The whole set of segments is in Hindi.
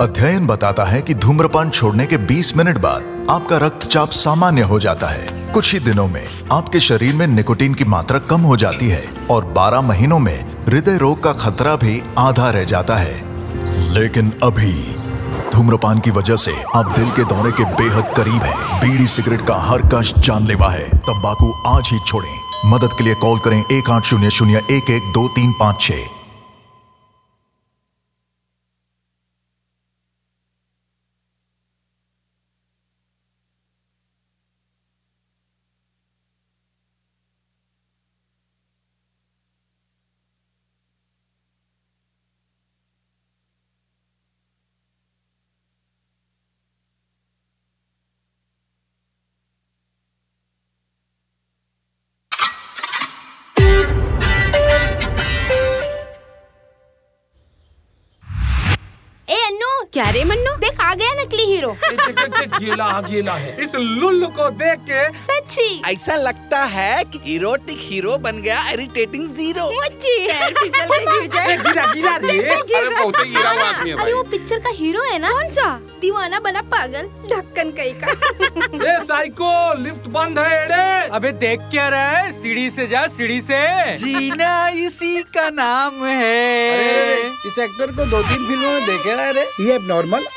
अध्ययन बताता है कि धूम्रपान छोड़ने के 20 मिनट बाद आपका रक्तचाप सामान्य हो जाता है। कुछ ही दिनों में आपके शरीर में निकोटीन की मात्रा कम हो जाती है और 12 महीनों में हृदय रोग का खतरा भी आधा रह जाता है। लेकिन अभी धूम्रपान की वजह से आप दिल के दौरे के बेहद करीब हैं। बीड़ी सिगरेट का हर कश जानलेवा है। तंबाकू आज ही छोड़ें। मदद के लिए कॉल करें 1800-112356। क्या रे मन्नू, देख आ गया नकली हीरो। गेला है। इस लुल्लू को देख के सच्ची ऐसा लगता है कि इरोटिक हीरो बन गया इरिटेटिंग जीरो। पैर फिसल के गिर जाए। गिरा रे। अरे बहुत ही गिरा हुआ आदमी है भाई। अरे वो पिक्चर का हीरो है ना। कौन सा? दीवाना बना पागल, ढक्कन कहीं का। ए साइको, लिफ्ट बंद है एड़े। अबे देख क्या रहा है? सीढ़ी से जा, सीढ़ी से। जीना इसी का नाम है। इस एक्टर को 2-3 फिल्मों में देखे रहा है रे। ये अब नॉर्मल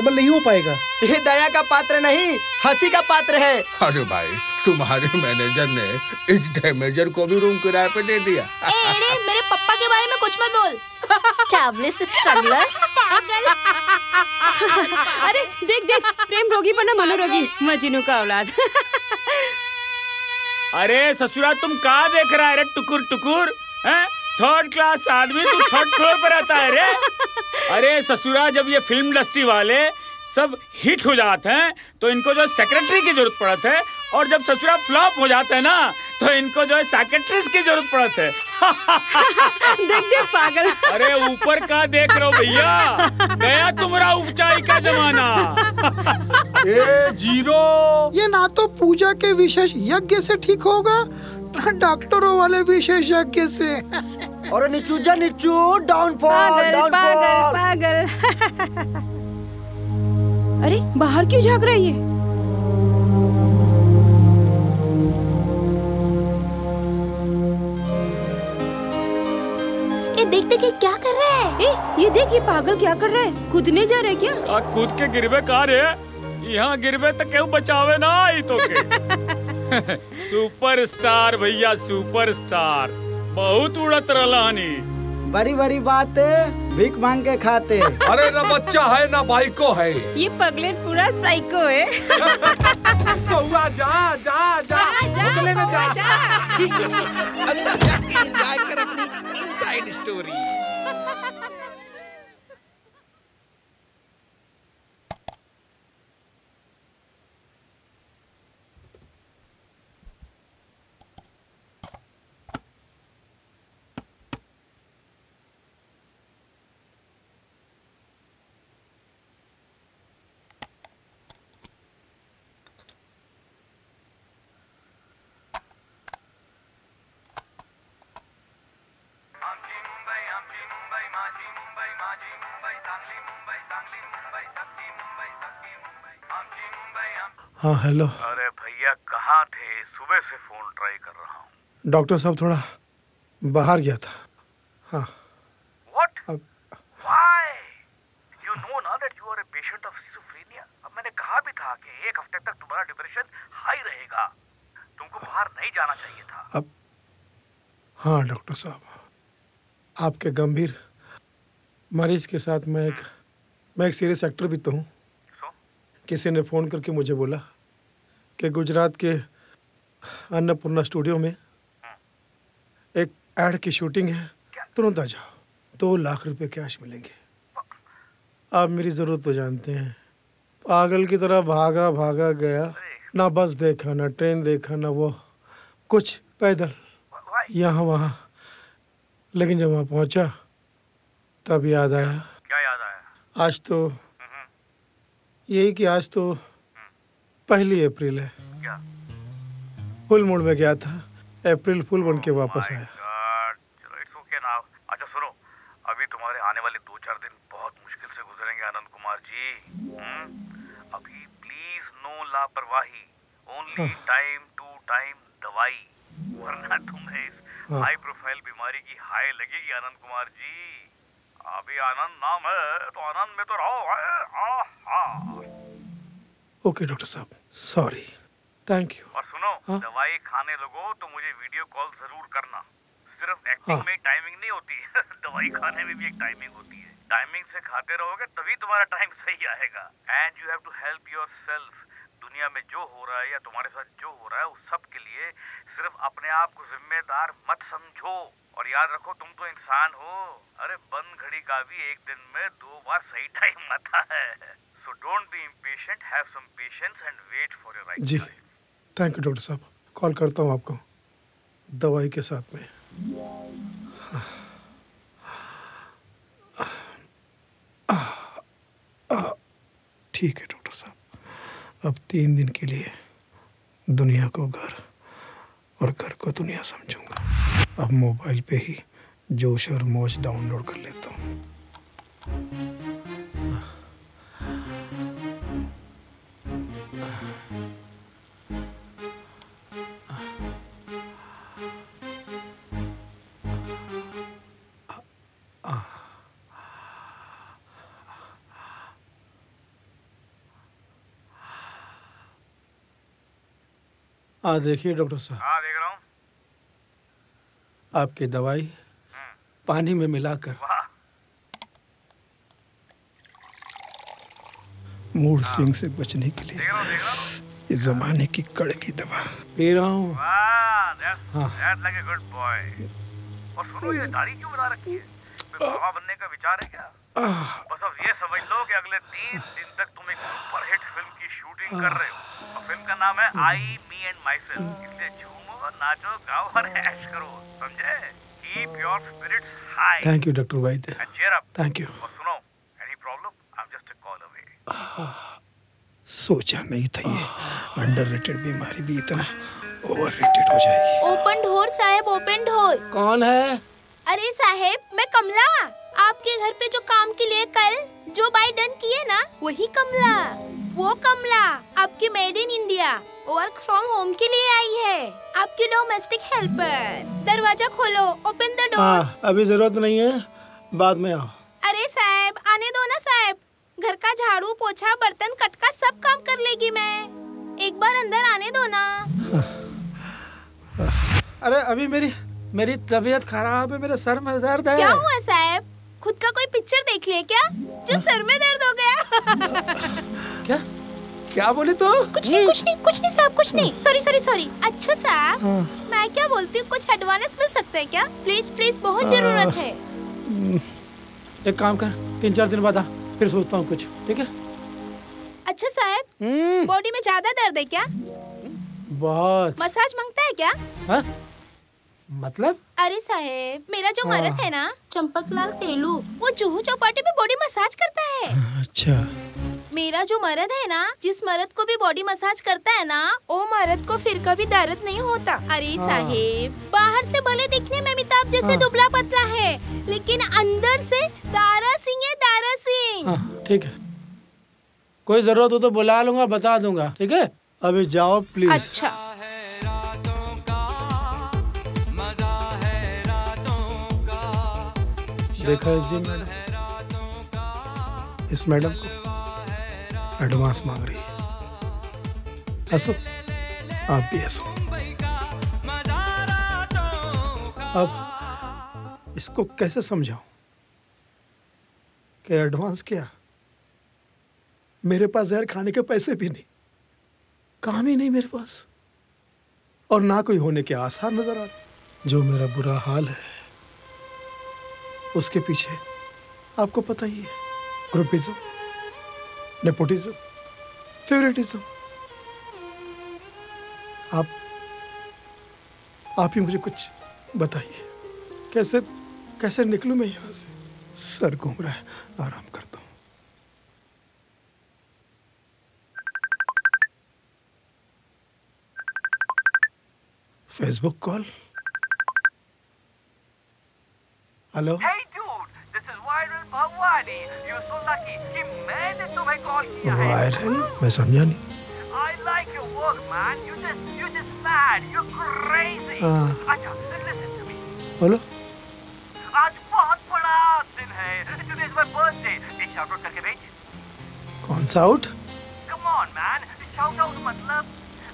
नहीं हो पाएगा। ये दया का पात्र नहीं, हंसी का पात्र है। अरे भाई, तुम्हारे मैनेजर ने इस डैमेजर को भी रूम किराए पे दे दिया। एड़े, मेरे पप्पा के बारे में कुछ मत बोल। स्टैब्लिश स्ट्रगलर पागल। अरे देख देख, प्रेम रोगी बना मनोरोगी, मजनू का औलाद। अरे ससुरा, तुम कहाँ देख रहा है रे? टुकुर टुकुर हैं? 3rd क्लास आदमी, तू 3rd फ्लोर पर रहता है रे। अरे ससुरा, जब ये फिल्म इंडस्ट्री वाले सब हिट हो जाते हैं तो इनको जो सेक्रेटरी की जरूरत पड़ती है, और जब ससुरा फ्लॉप हो जाते हैं ना तो इनको जो है सेक्रेटरीज की जरूरत पड़ती है। देख देख पागल। अरे ऊपर का देख रहे हो भैया, गया तुम्हारा ऊंचाई का जमाना। ए जीरो, ये ना तो पूजा के विशेष यज्ञ से ठीक होगा, डॉक्टरों वाले विशेष यज्ञ से। और नीचू जा नीचू, डाउनफॉल पागल पागल पागल। अरे बाहर क्यों झाँक रही है? ये देख देख ये क्या कर रहा है? ये देख, ये पागल क्या कर रहा है? कूदने जा रहा है क्या? कूद के गिरबे कार है। यहाँ गिरबे तो क्यों बचावे ना आई तो के। सुपरस्टार भैया, सुपरस्टार। बहुत उड़त रहलानी। बड़ी बड़ी बातें भीख मांग के खाते। अरे ना बच्चा है ना बाइको है। ये पगलेट पूरा साइको है। कौआ जा जा जा, बगले में जा। अंदर जाके एंजॉय कर अपनी इनसाइड स्टोरी। हाँ हेलो। अरे भैया कहाँ थे? सुबह से फोन ट्राई कर रहा हूँ। डॉक्टर साहब थोड़ा बाहर गया था। हाँ। What? Why? You know ना that you are a patient of schizophrenia। अब मैंने कहा भी था कि 1 हफ्ते तक तुम्हारा डिप्रेशन हाई रहेगा, तुमको बाहर नहीं जाना चाहिए था। अब हाँ डॉक्टर साहब, आपके गंभीर मरीज के साथ मैं एक सीरियस एक्टर भी तो हूँ। किसी ने फ़ोन करके मुझे बोला कि गुजरात के अन्नपूर्णा स्टूडियो में एक ऐड की शूटिंग है, तुरंत आ जाओ। 2 लाख रुपए कैश मिलेंगे। आप मेरी ज़रूरत तो जानते हैं। पागल की तरह भागा भागा गया, ना बस देखा, ना ट्रेन देखा, ना वो कुछ पैदल यहाँ वहाँ। लेकिन जब वहाँ पहुँचा तब याद आया। क्या याद आया? आज तो यही कि आज तो 1 अप्रैल है। क्या? फुल मूड में गया था, अप्रैल फुल बन के वापस आया। चलो इट्स ओके नाउ। अच्छा सुनो, अभी तुम्हारे आने वाले 2-4 दिन बहुत मुश्किल से गुजरेंगे Anand Kumar only time to time दवाई, वरना तुम्हें इस हाई प्रोफाइल बीमारी की हाई लगेगी आनंद कुमार जी। अभी आनंद नाम है तो आनंद में तो रहो। ओके डॉक्टर साहब, सॉरी, थैंक यू। और सुनो, दवाई खाने लगो तो मुझे वीडियो कॉल जरूर करना। सिर्फ एक्टिंग में टाइमिंग नहीं होती दवाई खाने में भी एक टाइमिंग होती है। टाइमिंग से खाते रहोगे तभी तुम्हारा टाइम सही आएगा। And you have to help yourself. दुनिया में जो हो रहा है या तुम्हारे साथ जो हो रहा है उस सब के लिए सिर्फ अपने आप को जिम्मेदार मत समझो। और याद रखो, तुम तो इंसान हो। अरे बंद घड़ी का भी एक दिन में 2 बार सही टाइम आता है। So don't be impatient, have some patience and wait for your right जी, थैंक यू डॉक्टर साहब। कॉल करता हूँ आपको दवाई के साथ में। ठीक है डॉक्टर साहब, अब 3 दिन के लिए दुनिया को घर और घर को दुनिया समझूंगा। अब मोबाइल पे ही जोश और मौज डाउनलोड कर लेता हूँ। देखिए डॉक्टर साहब, देख रहा हूँ। आपकी दवाई पानी में मिलाकर मूड स्विंग से बचने के लिए इस जमाने की कड़वी दवा पी रहा हूँ। Like a good boy. और सुनो, ये दाढ़ी क्यों बना रखी है? बाबा बनने का विचार है क्या? बस अब ये समझ लो कि अगले 3 दिन तक तुम एक सुपरहिट फिल्म की शूटिंग कर रहे हो। और फिल्म का नाम है आई मी एंड माई सेल्फ। इसलिए झूमो, नाचो, गाओ और ऐश करो, समझे? Keep your spirits high. Thank you doctor Vaidya, cheer up. Thank you. और सुनो, any problem, I am just a call away. सोचा नहीं था ये अंडररेटेड बीमारी भी इतना ओवररेटेड हो जाएगी। ओपन डोर साहब, ओपन डोर। कौन है? अरे साहब, मैं कमला। आपके घर पे जो काम के लिए कल जो बाइडन किए ना, वही कमला। वो कमला आपकी made in India work from home के लिए आई है, आपकी डोमेस्टिक हेल्पर। दरवाजा खोलो, ओपन द डोर। अभी जरूरत नहीं है, बाद में आओ। अरे साहब, आने दो ना साहब। घर का झाड़ू, पोछा, बर्तन, कटका सब काम कर लेगी मैं। एक बार अंदर आने दो ना। अरे अभी मेरी तबीयत खराब है, मेरे सर में दर्द है। क्या हुआ साहब? खुद का कोई पिक्चर देख लिया क्या जो सर में दर्द हो गया? क्या बोली तो? कुछ नहीं साहब, कुछ नहीं। सॉरी। अच्छा साहब, मैं क्या बोलती हूँ, कुछ एडवांस मिल सकता है क्या? प्लीज, बहुत जरूरत है। एक काम कर, 3-4 दिन बाद आ, फिर सोचता हूँ कुछ, ठीक है? अच्छा साहब, बॉडी में ज्यादा दर्द है क्या? बहुत। मसाज मांगता है क्या? हा? मतलब? अरे साहब, मेरा जो मर्द है ना, चंपकलाल तेलू, वो जुहू चौपाटी पे बॉडी मसाज करता है। अच्छा। मेरा जो मर्द है ना, जिस मर्द को भी बॉडी मसाज करता है ना, वो मर्द को फिर कभी दर्द नहीं होता। अरे साहेब, बाहर से भले दिखने में अमिताभ जैसे दुबला पतला है, लेकिन अंदर से दारा सिंह है, दारा सिंह। ठीक है, कोई जरूरत हो तो बुला लूंगा, बता दूंगा, ठीक है? अभी जाओ प्लीज। अच्छा। देखा मैडम, इस मैडम को एडवांस मांग रही है। हंसो, आप भी हंसो। अब इसको कैसे समझाऊं कि एडवांस क्या? मेरे पास जहर खाने के पैसे भी नहीं, काम ही नहीं मेरे पास, और ना कोई होने के आसार नजर आ रहे। जो मेरा बुरा हाल है उसके पीछे आपको पता ही है, ग्रुपिज्म, नेपोटिज्म, फेवरेटिज्म। आप ही मुझे कुछ बताइए, कैसे निकलूं मैं यहाँ से? सर घूम रहा है, आराम करता हूँ। Facebook call. Hello. Hey dude, this is Viral Bhavwani. You're so lucky कि मैंने तुम्हें कॉल किया है। वायरल? मैं समझा नहीं। I like your work, man. You're just mad. You're crazy. अच्छा, listen to me. बोलो। आज बहुत बड़ा दिन है। Today's my birthday. एक shout out करके भेज। कौन सा out? Come on, man. Shout out मतलब,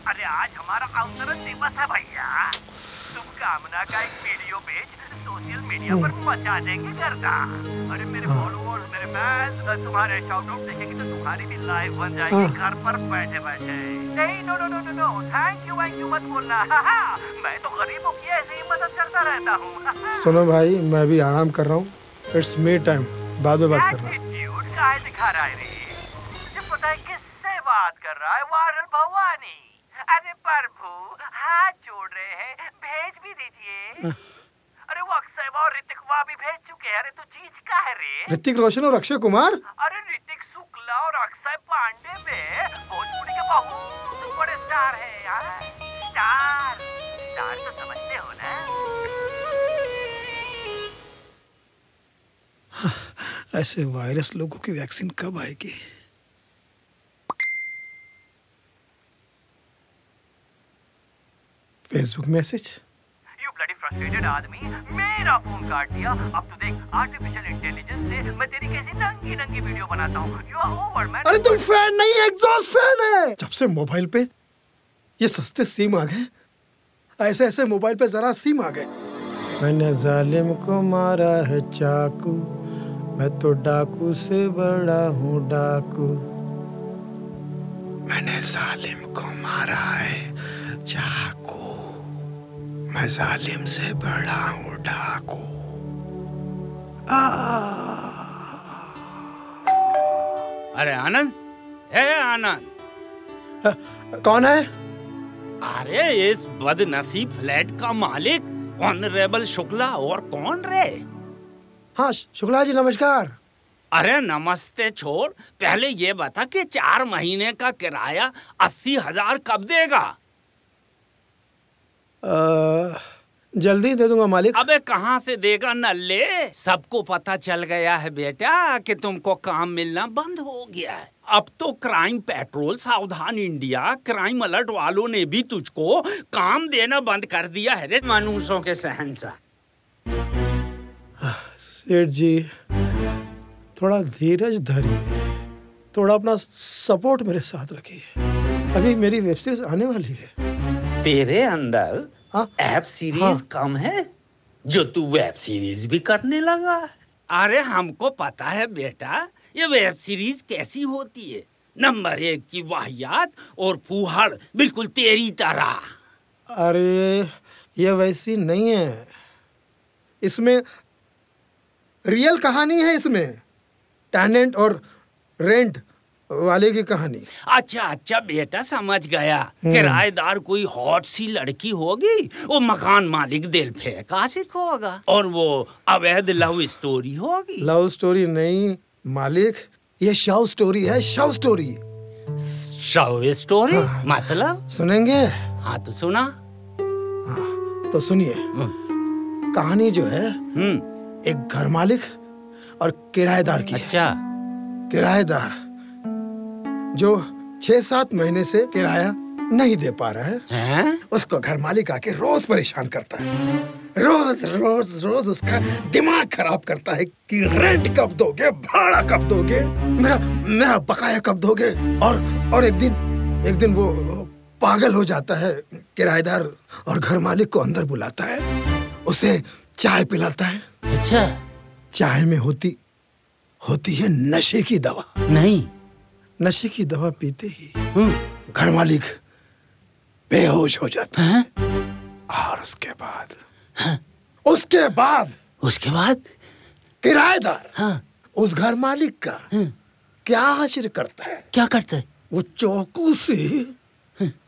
अरे आज हमारा अवतरण दिवस है भैया। शुभकामना का एक वीडियो भेज, सोशल मीडिया पर मचा देंगे करना। अरे मेरे फॉलोअर्स, मेरे फैंस तुम्हारे शाउट आउट देखेंगे तो तुम्हारी भी लाइफ बन जाएगी घर पर बैठे बैठे। नहीं, no no no no no, thank you मत बोलना। मैं तो गरीबों की ऐसे ही मदद करता रहता हूँ। सुनो भाई, मैं भी आराम कर रहा हूँ। इट्स मी टाइम, बाद में बात करना। एटीट्यूड काहे दिखा रहा है रे? मुझे पता है किससे बात कर रहा है, वायरल भवानी। अरे प्रभु, हाथ जोड़ रहे हैं, भेज भी दीजिए। अरे वो अक्षय और ऋतिक भी भेज चुके हैं। अरे तू चीज का है रे? ऋतिक रोशन और अक्षय कुमार? अरे ऋतिक शुक्ला और अक्षय पांडे में भोजपुरी के बहुत बड़े स्टार है यार। स्टार तो समझते हो ना? ऐसे वायरस लोगों की वैक्सीन कब आएगी? Facebook message. You bloody frustrated आदमी, मेरा फोन काट दिया। अब तो देख, आर्टिफिशियल इंटेलिजेंस से मैं तेरी कैसी नंगी नंगी वीडियो बनाता हूँ। You are over man. अरे तुम फैन नहीं, एग्जॉस्ट फैन है। जब से मोबाइल पे ये सस्ते सिम आ गए, ऐसे मोबाइल पे जरा सिम आ गए। मैंने जालिम को मारा है चाकू, मैं तो डाकू से बड़ा हूँ डाकू। मैंने जालिम को मारा है चाकू, मैं जालिम से बड़ा हूँ डाकू। अरे आनंद, है आनंद? कौन है? अरे इस बदनसीब फ्लैट का मालिक ऑनरेबल शुक्ला। और कौन रे? हाँ शुक्ला जी, नमस्कार। अरे नमस्ते छोड़, पहले ये बता कि 4 महीने का किराया 80,000 कब देगा? जल्दी दे दूंगा मालिक। अबे कहाँ से देगा नल्ले? सबको पता चल गया है बेटा कि तुमको काम मिलना बंद हो गया है। अब तो क्राइम पेट्रोल, सावधान इंडिया, क्राइम अलर्ट वालों ने भी तुझको काम देना बंद कर दिया है रे मनुष्यों के शहंशाह। सेठ जी, थोड़ा धीरज धरिए, थोड़ा अपना सपोर्ट मेरे साथ रखिए। अभी मेरी वेब सीरीज आने वाली है। तेरे अंदर वेब सीरीज कम है जो तू वेब सीरीज भी करने लगा है? अरे हमको पता है बेटा, ये वेब सीरीज कैसी होती है। नंबर 1 की वाहियात और फूहड़ बिल्कुल तेरी तरह। अरे ये वैसी नहीं है, इसमें रियल कहानी है। इसमें टेनेंट और रेंट वाले की कहानी। अच्छा बेटा, समझ गया। किराएदार कोई हॉट सी लड़की होगी, वो मकान मालिक दिल फेंक आशिक होगा, और वो अवैध लव स्टोरी होगी। लव स्टोरी नहीं मालिक, ये शव स्टोरी है। शव स्टोरी। शव स्टोरी? हाँ। मतलब सुनेंगे? हाँ तो सुना। हाँ तो सुनिए। कहानी जो है एक घर मालिक और किराएदार की। अच्छा। किराएदार जो 6-7 महीने से किराया नहीं दे पा रहा है, उसको घर मालिक आके रोज परेशान करता है। रोज उसका दिमाग खराब करता है कि रेंट कब दोगे, भाड़ा कब दोगे, मेरा बकाया कब दोगे। और एक दिन वो पागल हो जाता है किराएदार, और घर मालिक को अंदर बुलाता है, उसे चाय पिलाता है। अच्छा। चाय में होती है नशे की दवा। नहीं, नशे की दवा पीते ही घर मालिक बेहोश हो जाता है। और उसके बाद किराएदार उस घर मालिक का क्या आश्चर्य करता है? क्या करता है? वो चाकू से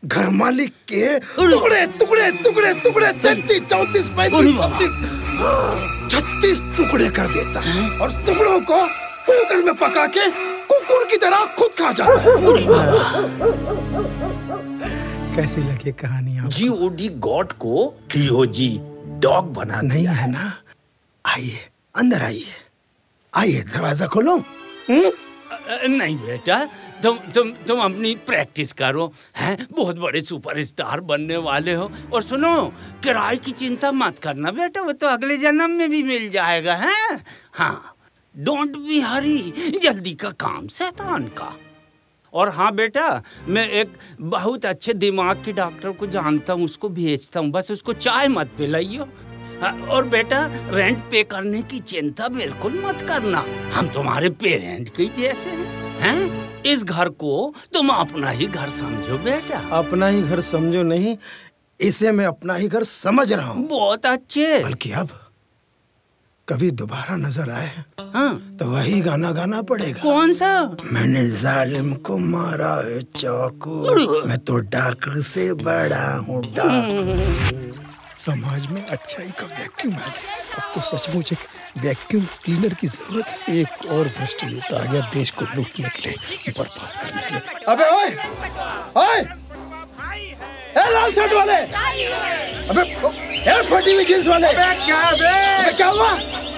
घर मालिक के टुकड़े 33, 34, 35, 36 टुकड़े कर देता है, और टुकड़ों को कुकर में पका के कुकुर की तरह खुद खा जाता है। कैसी लगी कहानी आपको? GOD गॉड को DOG डॉग बना नहीं है ना? आइए अंदर आइए, दरवाजा खोलो। नहीं बेटा, तुम अपनी प्रैक्टिस करो, हैं? बहुत बड़े सुपरस्टार बनने वाले हो। और सुनो, किराए की चिंता मत करना बेटा, वो तो अगले जन्म में भी मिल जाएगा, हैं? हाँ, डोंट बी हरी, जल्दी का काम शैतान का। और हाँ बेटा, मैं एक बहुत अच्छे दिमाग के डॉक्टर को जानता हूँ, उसको भेजता हूँ, बस उसको चाय मत पिलाइयो। और बेटा, रेंट पे करने की चिंता बिल्कुल मत करना, हम तुम्हारे पेरेंट के जैसे हैं। इस घर को तुम अपना ही घर समझो बेटा। अपना ही घर समझो नहीं, इसे मैं अपना ही घर समझ रहा हूँ। बहुत अच्छे। बल्कि अब कभी दोबारा नजर आए तो वही गाना गाना पड़ेगा। कौन सा? मैंने जालिम को मारा है चाकू, मैं तो डाकू से बड़ा हूँ डाकू। समाज में अच्छाई का वैक्यूम है, अब तो सचमुच एक वैक्यूम क्लीनर की जरूरत है। एक और भ्रष्ट नेता आ गया देश को लूटने के लिए, बर्बाद करने के लिए। अबे ओए, ओए, ए लाल शर्ट वाले, अबे ए फटी हुई जींस वाले, अबे क्या हुआ?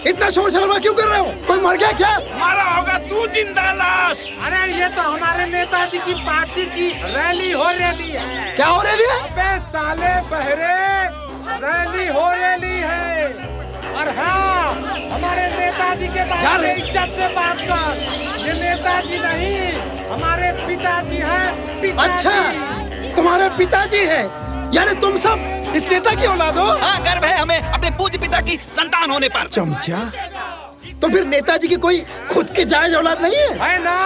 इतना शोर शराबा क्यों कर रहे हो? कोई मर गया क्या? मारा होगा तू जिंदा लाश। अरे ये तो हमारे नेताजी की पार्टी की रैली हो रही है। क्या हो रही है? अबे साले बहरे, रैली हो रही है। और हाँ, हमारे नेताजी के बारे में इज्जत से बात कर। ये नेताजी नहीं, हमारे पिताजी हैं। पिताजी। अच्छा, तुम्हारे पिताजी हैं, यानी तुम सब इस नेता की औलाद हो? हाँ, गर्व है हमें अपने पूज्य पिता की संतान होने पर। चमचा, तो फिर नेताजी की कोई खुद की जायज औलाद नहीं है? है ना।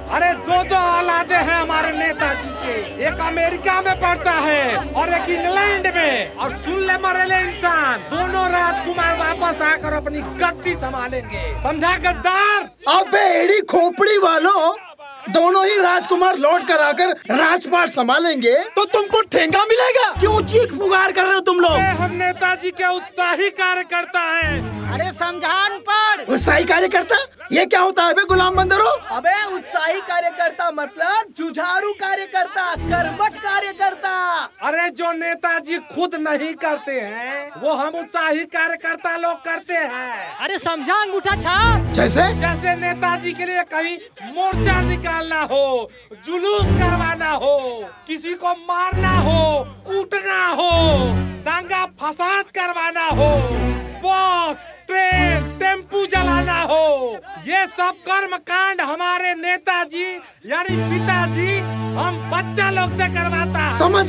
अरे दो औलादे हैं हमारे नेताजी के, एक अमेरिका में पढ़ता है और एक इंग्लैंड में। और सुन ले मरेले इंसान, दोनों राजकुमार वापस आकर अपनी गद्दी संभालेंगे, समझा गद्दार? अबे एड़ी खोपड़ी वालों, दोनों ही राजकुमार लौट कर आकर राजपाट संभालेंगे तो तुमको ठेंगा मिलेगा? क्यों चीख पुकार कर रहे हो तुम लोग? हम नेताजी के उत्साही कार्यकर्ता हैं। अरे समझान पर। उत्साही कार्यकर्ता ये क्या होता है बे गुलाम बंदरो? अबे उत्साही कार्यकर्ता मतलब जुझारू कार्यकर्ता, कर्मठ कार्यकर्ता। अरे जो नेताजी खुद नहीं करते हैं वो हम उत्साही कार्यकर्ता लोग करते हैं। अरे समझा अंगूठा छाप। जैसे नेताजी के लिए कहीं मोर्चा निकालना हो, जुलूस करवाना हो, किसी को मारना हो, कूटना हो, दंगा फसाद करवाना हो, बस ट्रेन टेम्पू जलाना हो, ये सब कर्म कांड हमारे नेताजी यानी पिताजी हम बच्चा लोग से करवाता। समझ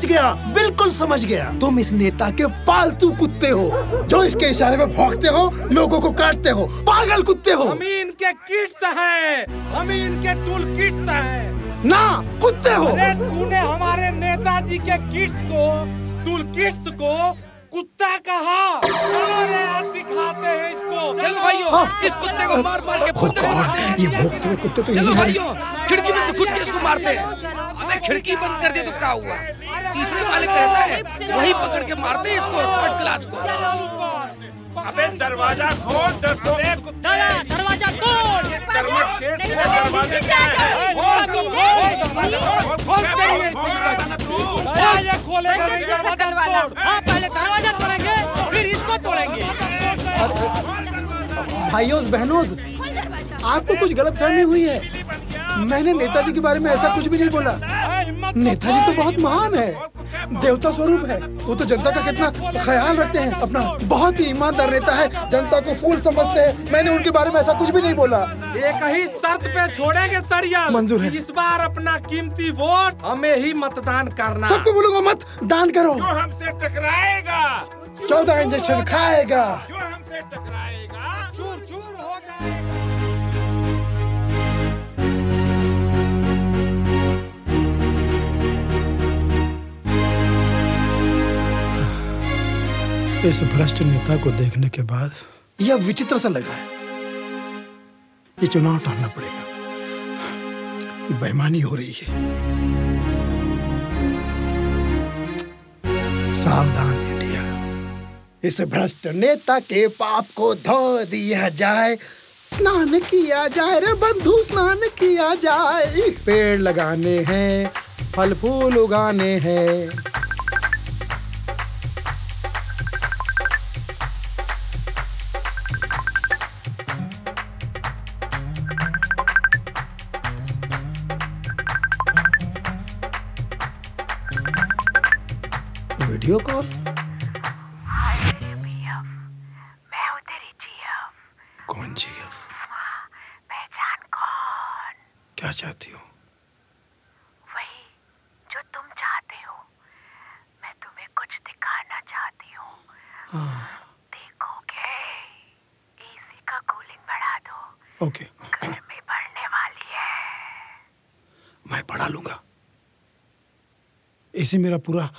गया, बिल्कुल समझ गया। तुम इस नेता के पालतू कुत्ते हो जो इसके इशारे में भौंकते हो, लोगों को काटते हो, पागल कुत्ते हो। हम इनके किड्स हैं, हम इनके टूल किड्स हैं। ना, कुत्ते हो। अरे तूने हमारे नेताजी के किड्स को, टूल किड्स को कुत्ता कहा। अरे आज दिखाते हैं इसको। चलो भाइयों, इस कुत्ते को मार मार के फुंदरे मारते हैं। ये भौंकते हुए कुत्ते तो चलो भाइयों, खिड़की में से घुस के इसको मारते हैं। अबे खिड़की बंद कर दे तो क्या हुआ? तीसरे माले पे रहता है, वही पकड़ के मारते हैं इसको, थर्ड क्लास को। अबे दरवाजा खोल, दरवाजा खोल। कर्मठ शेर दरवाजा पहले दरवाजा तोड़ेंगे फिर इसको तोड़ेंगे। भाइयों बहनों, आपको कुछ गलतफहमी हुई है। मैंने नेताजी के बारे में ऐसा कुछ भी नहीं बोला। नेताजी तो बहुत महान है, देवता स्वरूप है। वो तो जनता का कितना ख्याल रखते हैं अपना, बहुत ही ईमानदार नेता है, जनता को फूल समझते हैं। मैंने उनके बारे में ऐसा कुछ भी नहीं बोला। एक ही शर्त पे छोड़ेंगे सरिया, मंजूर है। इस बार अपना कीमती वोट हमें ही मतदान करना। सबको बोलूंगा मत दान करो। जो हमसे टकराएगा 14 इंजेक्शन खाएगा। जो हमसे टकराएगा चूर चूर हो जाएगा। इस भ्रष्ट नेता को देखने के बाद यह विचित्र सा लग रहा है। ये चुनाव टालना पड़ेगा, बेईमानी हो रही है। सावधान इंडिया, इस भ्रष्ट नेता के पाप को धो दिया जाए, स्नान किया जाए रे बंधु, स्नान किया जाए। पेड़ लगाने हैं, फल फूल उगाने हैं। Video call? कौन जीएफ? पहचान कौन? क्या चाहती हो? वही जो तुम चाहते हो। मैं तुम्हें कुछ दिखाना चाहती हूँ। देखोगे? एसी का कूलिंग बढ़ा दो। ओके। गर्मी बढ़ने वाली है। मैं बढ़ा लूंगा। एसी मेरा पूरा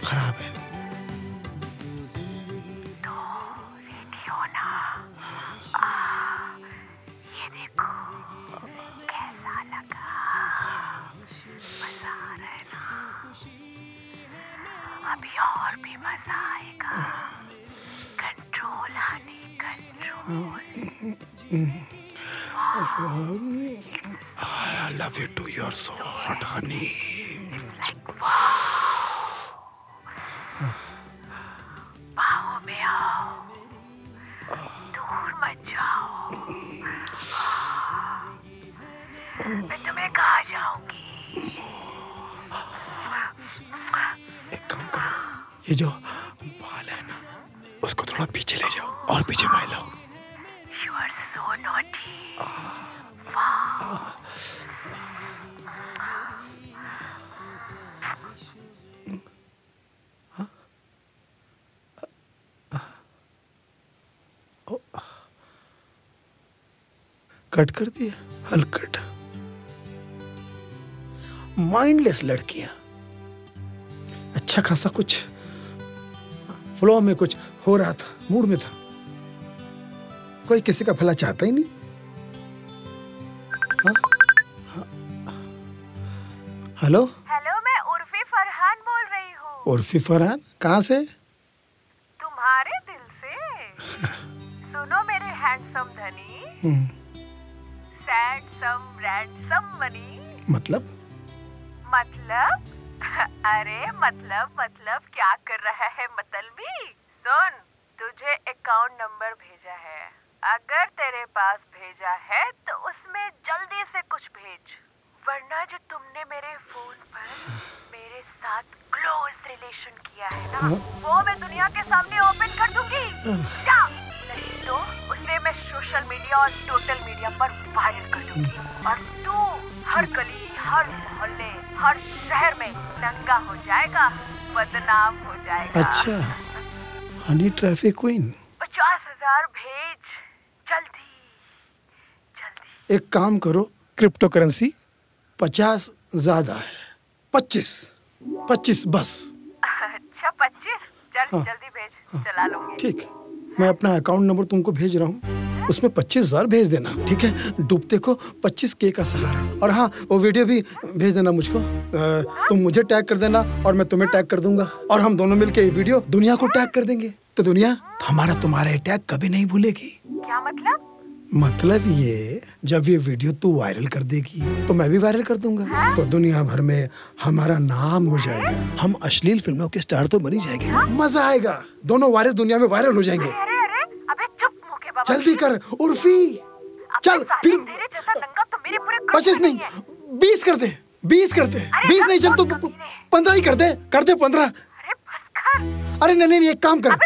खराब है। अभी और भी मजा आएगा। Control Honey, control. I love you too. You're so hot, honey. बाहों में आओ, दूर मत जाओ। मैं तुम्हें कहाँ जाऊंगी? ये जो बाल है ना, उसको थोड़ा पीछे ले जाओ और पीछे मार लो। You are so naughty. Cut कर दिया, हलकट। माइंडलेस लड़कियां। अच्छा खासा कुछ फ्लो में कुछ हो रहा था, मूड में था। कोई किसी का भला चाहता ही नहीं। हेलो हेलो, मैं उर्फी फरहान बोल रही हूँ। उर्फी फरहान? कहाँ से? तुम्हारे दिल से। सुनो मेरे हैंडसम धनी, सैडसम रैंडसम मनी। मतलब अरे मतलब क्या कर रहा है मतलबी? सुन, तुझे अकाउंट नंबर भेजा है। अगर तेरे पास भेजा है तो उसमें जल्दी से कुछ भेज, वरना जो तुमने मेरे फोन पर मेरे साथ क्लोज रिलेशन किया है ना, वो मैं दुनिया के सामने ओपन कर दूंगी। जा, नहीं तो उसे मैं सोशल मीडिया और टोटल मीडिया पर वायरल कर दूंगी और तू हर गली, हर मोहल्ले, हर शहर में नंगा हो जाएगा, बदनाम हो जाएगा। अच्छा, हनी ट्रैफिक क्वीन। 50,000 भेज जल्दी। एक काम करो, क्रिप्टो करेंसी 50 ज्यादा है, 25 बस। अच्छा 25, जल्दी भेज, चला लूंगी। ठीक, मैं अपना अकाउंट नंबर तुमको भेज रहा हूँ, उसमें 25,000 भेज देना, ठीक है? डूबते को 25K का सहारा। और हाँ, वो वीडियो भी भेज देना मुझको। तुम मुझे टैग कर देना और मैं तुम्हें टैग कर दूंगा, और हम दोनों मिलके ये वीडियो दुनिया को टैग कर देंगे, तो दुनिया हमारा तुम्हारा टैग कभी नहीं भूलेगी। क्या मतलब? मतलब ये, जब ये वीडियो तू वायरल कर देगी तो मैं भी वायरल कर दूंगा, तो दुनिया भर में हमारा नाम हो जाएगा। हम अश्लील फिल्मों के स्टार तो बनी जाएंगे, मजा आएगा। दोनों वायरस दुनिया में वायरल हो जाएंगे। अबे चुप मुके बाबा। जल्दी कर उर्फी, चल फिर। 25 नहीं, 20 कर दे, 20 कर दे। 20 नहीं, चल तो 15 ही कर दे, 15। अरे नहीं, एक काम कर,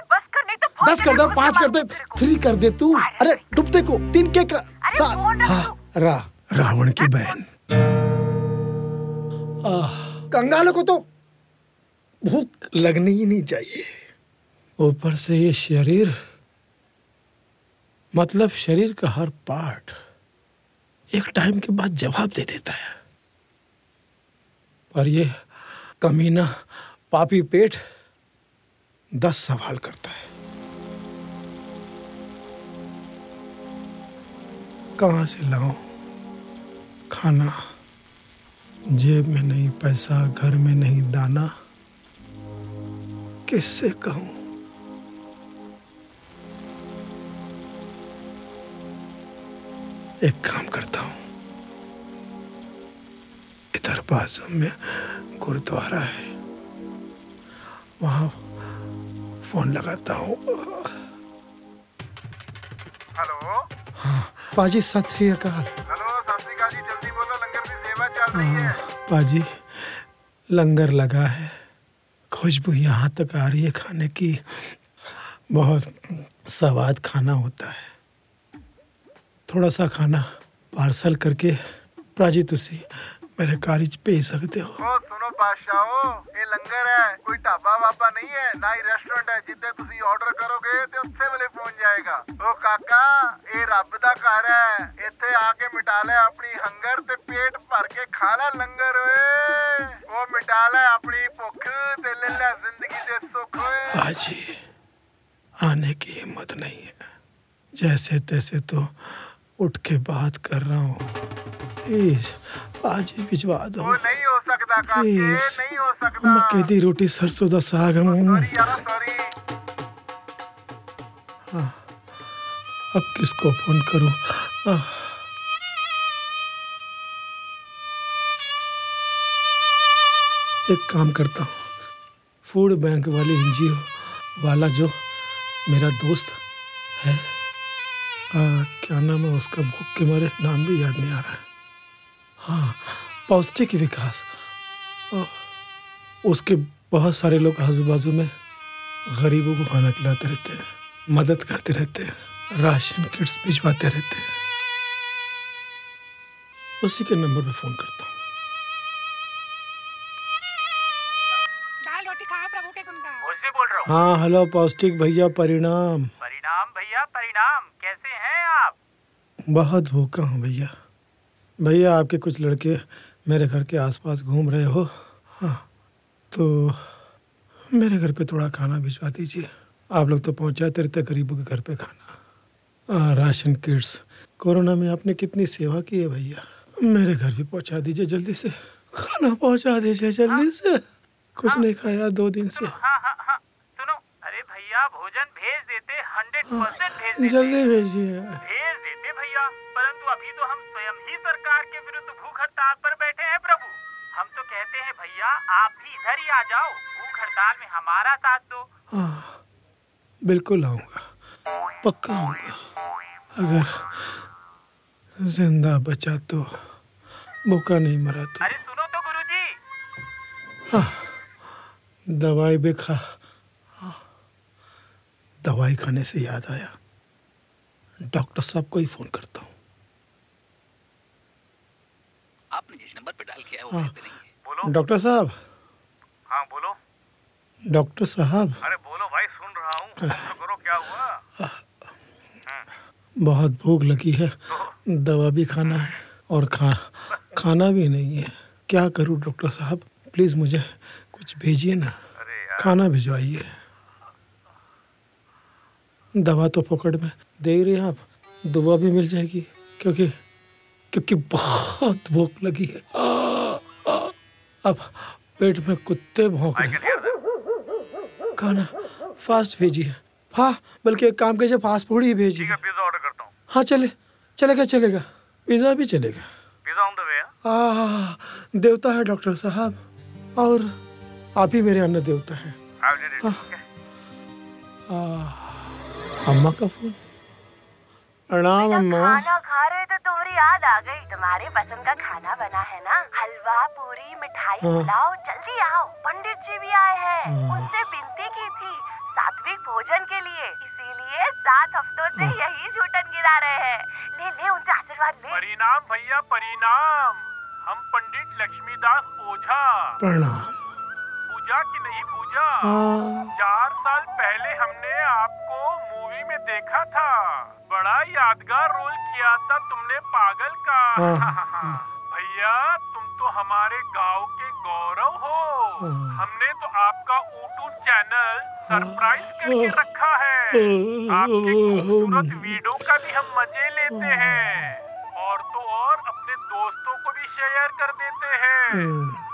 10 कर दे, 5 कर दे, 3 कर दे तू। अरे डूबते को 3K का साथ। हाँ, रावण की बहन। कंगालों को तो भूख लगनी ही नहीं चाहिए, ऊपर से ये शरीर, मतलब शरीर का हर पार्ट एक टाइम के बाद जवाब दे देता है, पर ये कमीना पापी पेट 10 सवाल करता है। कहाँ से लाऊं खाना, जेब में नहीं पैसा, घर में नहीं दाना, किससे कहूं? एक काम करता हूं, इधर बाजू में गुरुद्वारा है, वहां फोन लगाता हूं। हेलो। हाँ पाजी, सत श्री अकाल। हेलो, सत श्री अकाल जी, जल्दी बोलो, लंगर की सेवा चल रही है। पाजी, लंगर लगा है, खुशबू यहाँ तक आ रही है खाने की। बहुत स्वाद खाना होता है। थोड़ा सा खाना पार्सल करके प्राजी तुसी मेरे कारी च भेज सकते हो। ओ सुनो बादशाहो, ये लंगर है, कोई ढाबा वाबा नहीं है, ना ही रेस्टोरेंट है। जितने तुसी ऑर्डर करोगे ते उसे वेले पहुंच जाएगा। ओ काका, ये रब दा घर है, इत्थे आके मिटा ले अपनी हंगर ते पेट भर के खा ले लंगर। ओए ओ मिटा ले अपनी भुख ते ले ले जिंदगी दे सुख। बाजी आने की हिम्मत नहीं है, जैसे तैसे तो उठ के बात कर रहा हूँ। प्लीज बाजी भिजवा दो। वो नहीं हो सकता काके, नहीं हो सकता। मक्के दी रोटी सरसों दा साग। सॉरी। हाँ, अब किसको फोन करूं? एक काम करता हूँ, फूड बैंक वाली एनजीओ वाला जो मेरा दोस्त है, क्या नाम है उसका, भूख के मारे नाम भी याद नहीं आ रहा है। हाँ, पौष्टिक विकास। उसके बहुत सारे लोग आजू बाजू में गरीबों को खाना खिलाते रहते हैं, मदद करते रहते हैं, राशन किट्स भिजवाते रहते हैं। उसी के नंबर पे फोन करता हूँ। दाल रोटी खाओ प्रभु के गुणगान। उससे बोल रहा हूँ। हाँ हेलो पौष्टिक भैया, परिणाम। परिणाम भैया, परिणाम। कैसे हैं आप? बहुत भूखा हूँ भैया। भैया आपके कुछ लड़के मेरे घर के आसपास घूम रहे हो, हाँ, तो मेरे घर पे थोड़ा खाना भिजवा दीजिए। आप लोग तो पहुँचाते रहते गरीबों के घर पे खाना। राशन किट्स, कोरोना में आपने कितनी सेवा की है भैया। मेरे घर भी पहुँचा दीजिए जल्दी से, खाना पहुँचा दीजिए जल्दी से। कुछ नहीं खाया 2 दिन से। हाँ, सुनो, अरे भैया भोजन भेज देते, 100% भेज देते। जल्दी भेजिए। भेज देते भैया, परंतु अभी तो हम स्वयं ही सरकार के विरुद्ध भूख हड़ताल पर बैठे हैं प्रभु। हम तो कहते हैं भैया आप भी इधर ही आ जाओ, भूख हड़ताल में हमारा साथ दो। हाँ, बिल्कुल आऊँगा, पक्का आऊँगा। अगर जिंदा बचा तो, भूखा नहीं मरा तो। अरे सुनो तो गुरुजी। हाँ, दवाई भी खा। हाँ, दवाई खाने से याद आया, डॉक्टर साहब को ही फोन करता हूँ। आपने जिस नंबर पे डाल किया है वो बेहतर नहीं है। बोलो डॉक्टर साहब। हाँ बोलो। डॉक्टर साहब। अरे बोलो भाई, सुन रहा हूँ। तो करो, क्या हुआ? बहुत भूख लगी है, दवा भी खाना है और खाना भी नहीं है। क्या करूँ डॉक्टर साहब, प्लीज मुझे कुछ भेजिए ना, खाना भिजवाइए। दवा तो पकड़ में दे ही रहे हैं आप, दवा भी मिल जाएगी क्योंकि बहुत भूख लगी है। अब पेट में कुत्ते भौंक रहे हैं। खाना फास्ट भेजिए। हाँ, बल्कि एक काम कीजिए, फास्ट फूड ही भेजिए। पिज्जा ऑर्डर करता हूँ। हाँ चलेगा, पिज्जा भी चलेगा। Pizza on the way. देवता है डॉक्टर साहब, और आप ही मेरे अन्न देवता है। अम्मा का फोन। प्रणाम अम्मा। खाना खा रहे तो तुम्हारी याद आ गई। तुम्हारे पसंद का खाना बना है ना, हलवा पूरी मिठाई पुलाव। जल्दी आओ, पंडित जी भी आए हैं। उनसे विनती की थी सात्विक भोजन के लिए, इसीलिए 7 हफ्तों से यही झूठन गिरा रहे हैं। ले उनसे आशीर्वाद ले। परिणाम भैया, परिणाम। हम पंडित लक्ष्मीदास ओझा। प्रणाम। पूजा की नहीं पूजा। 4 साल पहले हमने आपको मूवी में देखा था, बड़ा यादगार रोल किया था तुमने पागल का। भैया तुम तो हमारे गांव के गौरव हो। हमने तो आपका यूट्यूब चैनल सरप्राइज करके रखा है। आपके खूबसूरत वीडियो का भी हम मजे लेते हैं, और तो और अपने दोस्तों को भी शेयर कर देते हैं,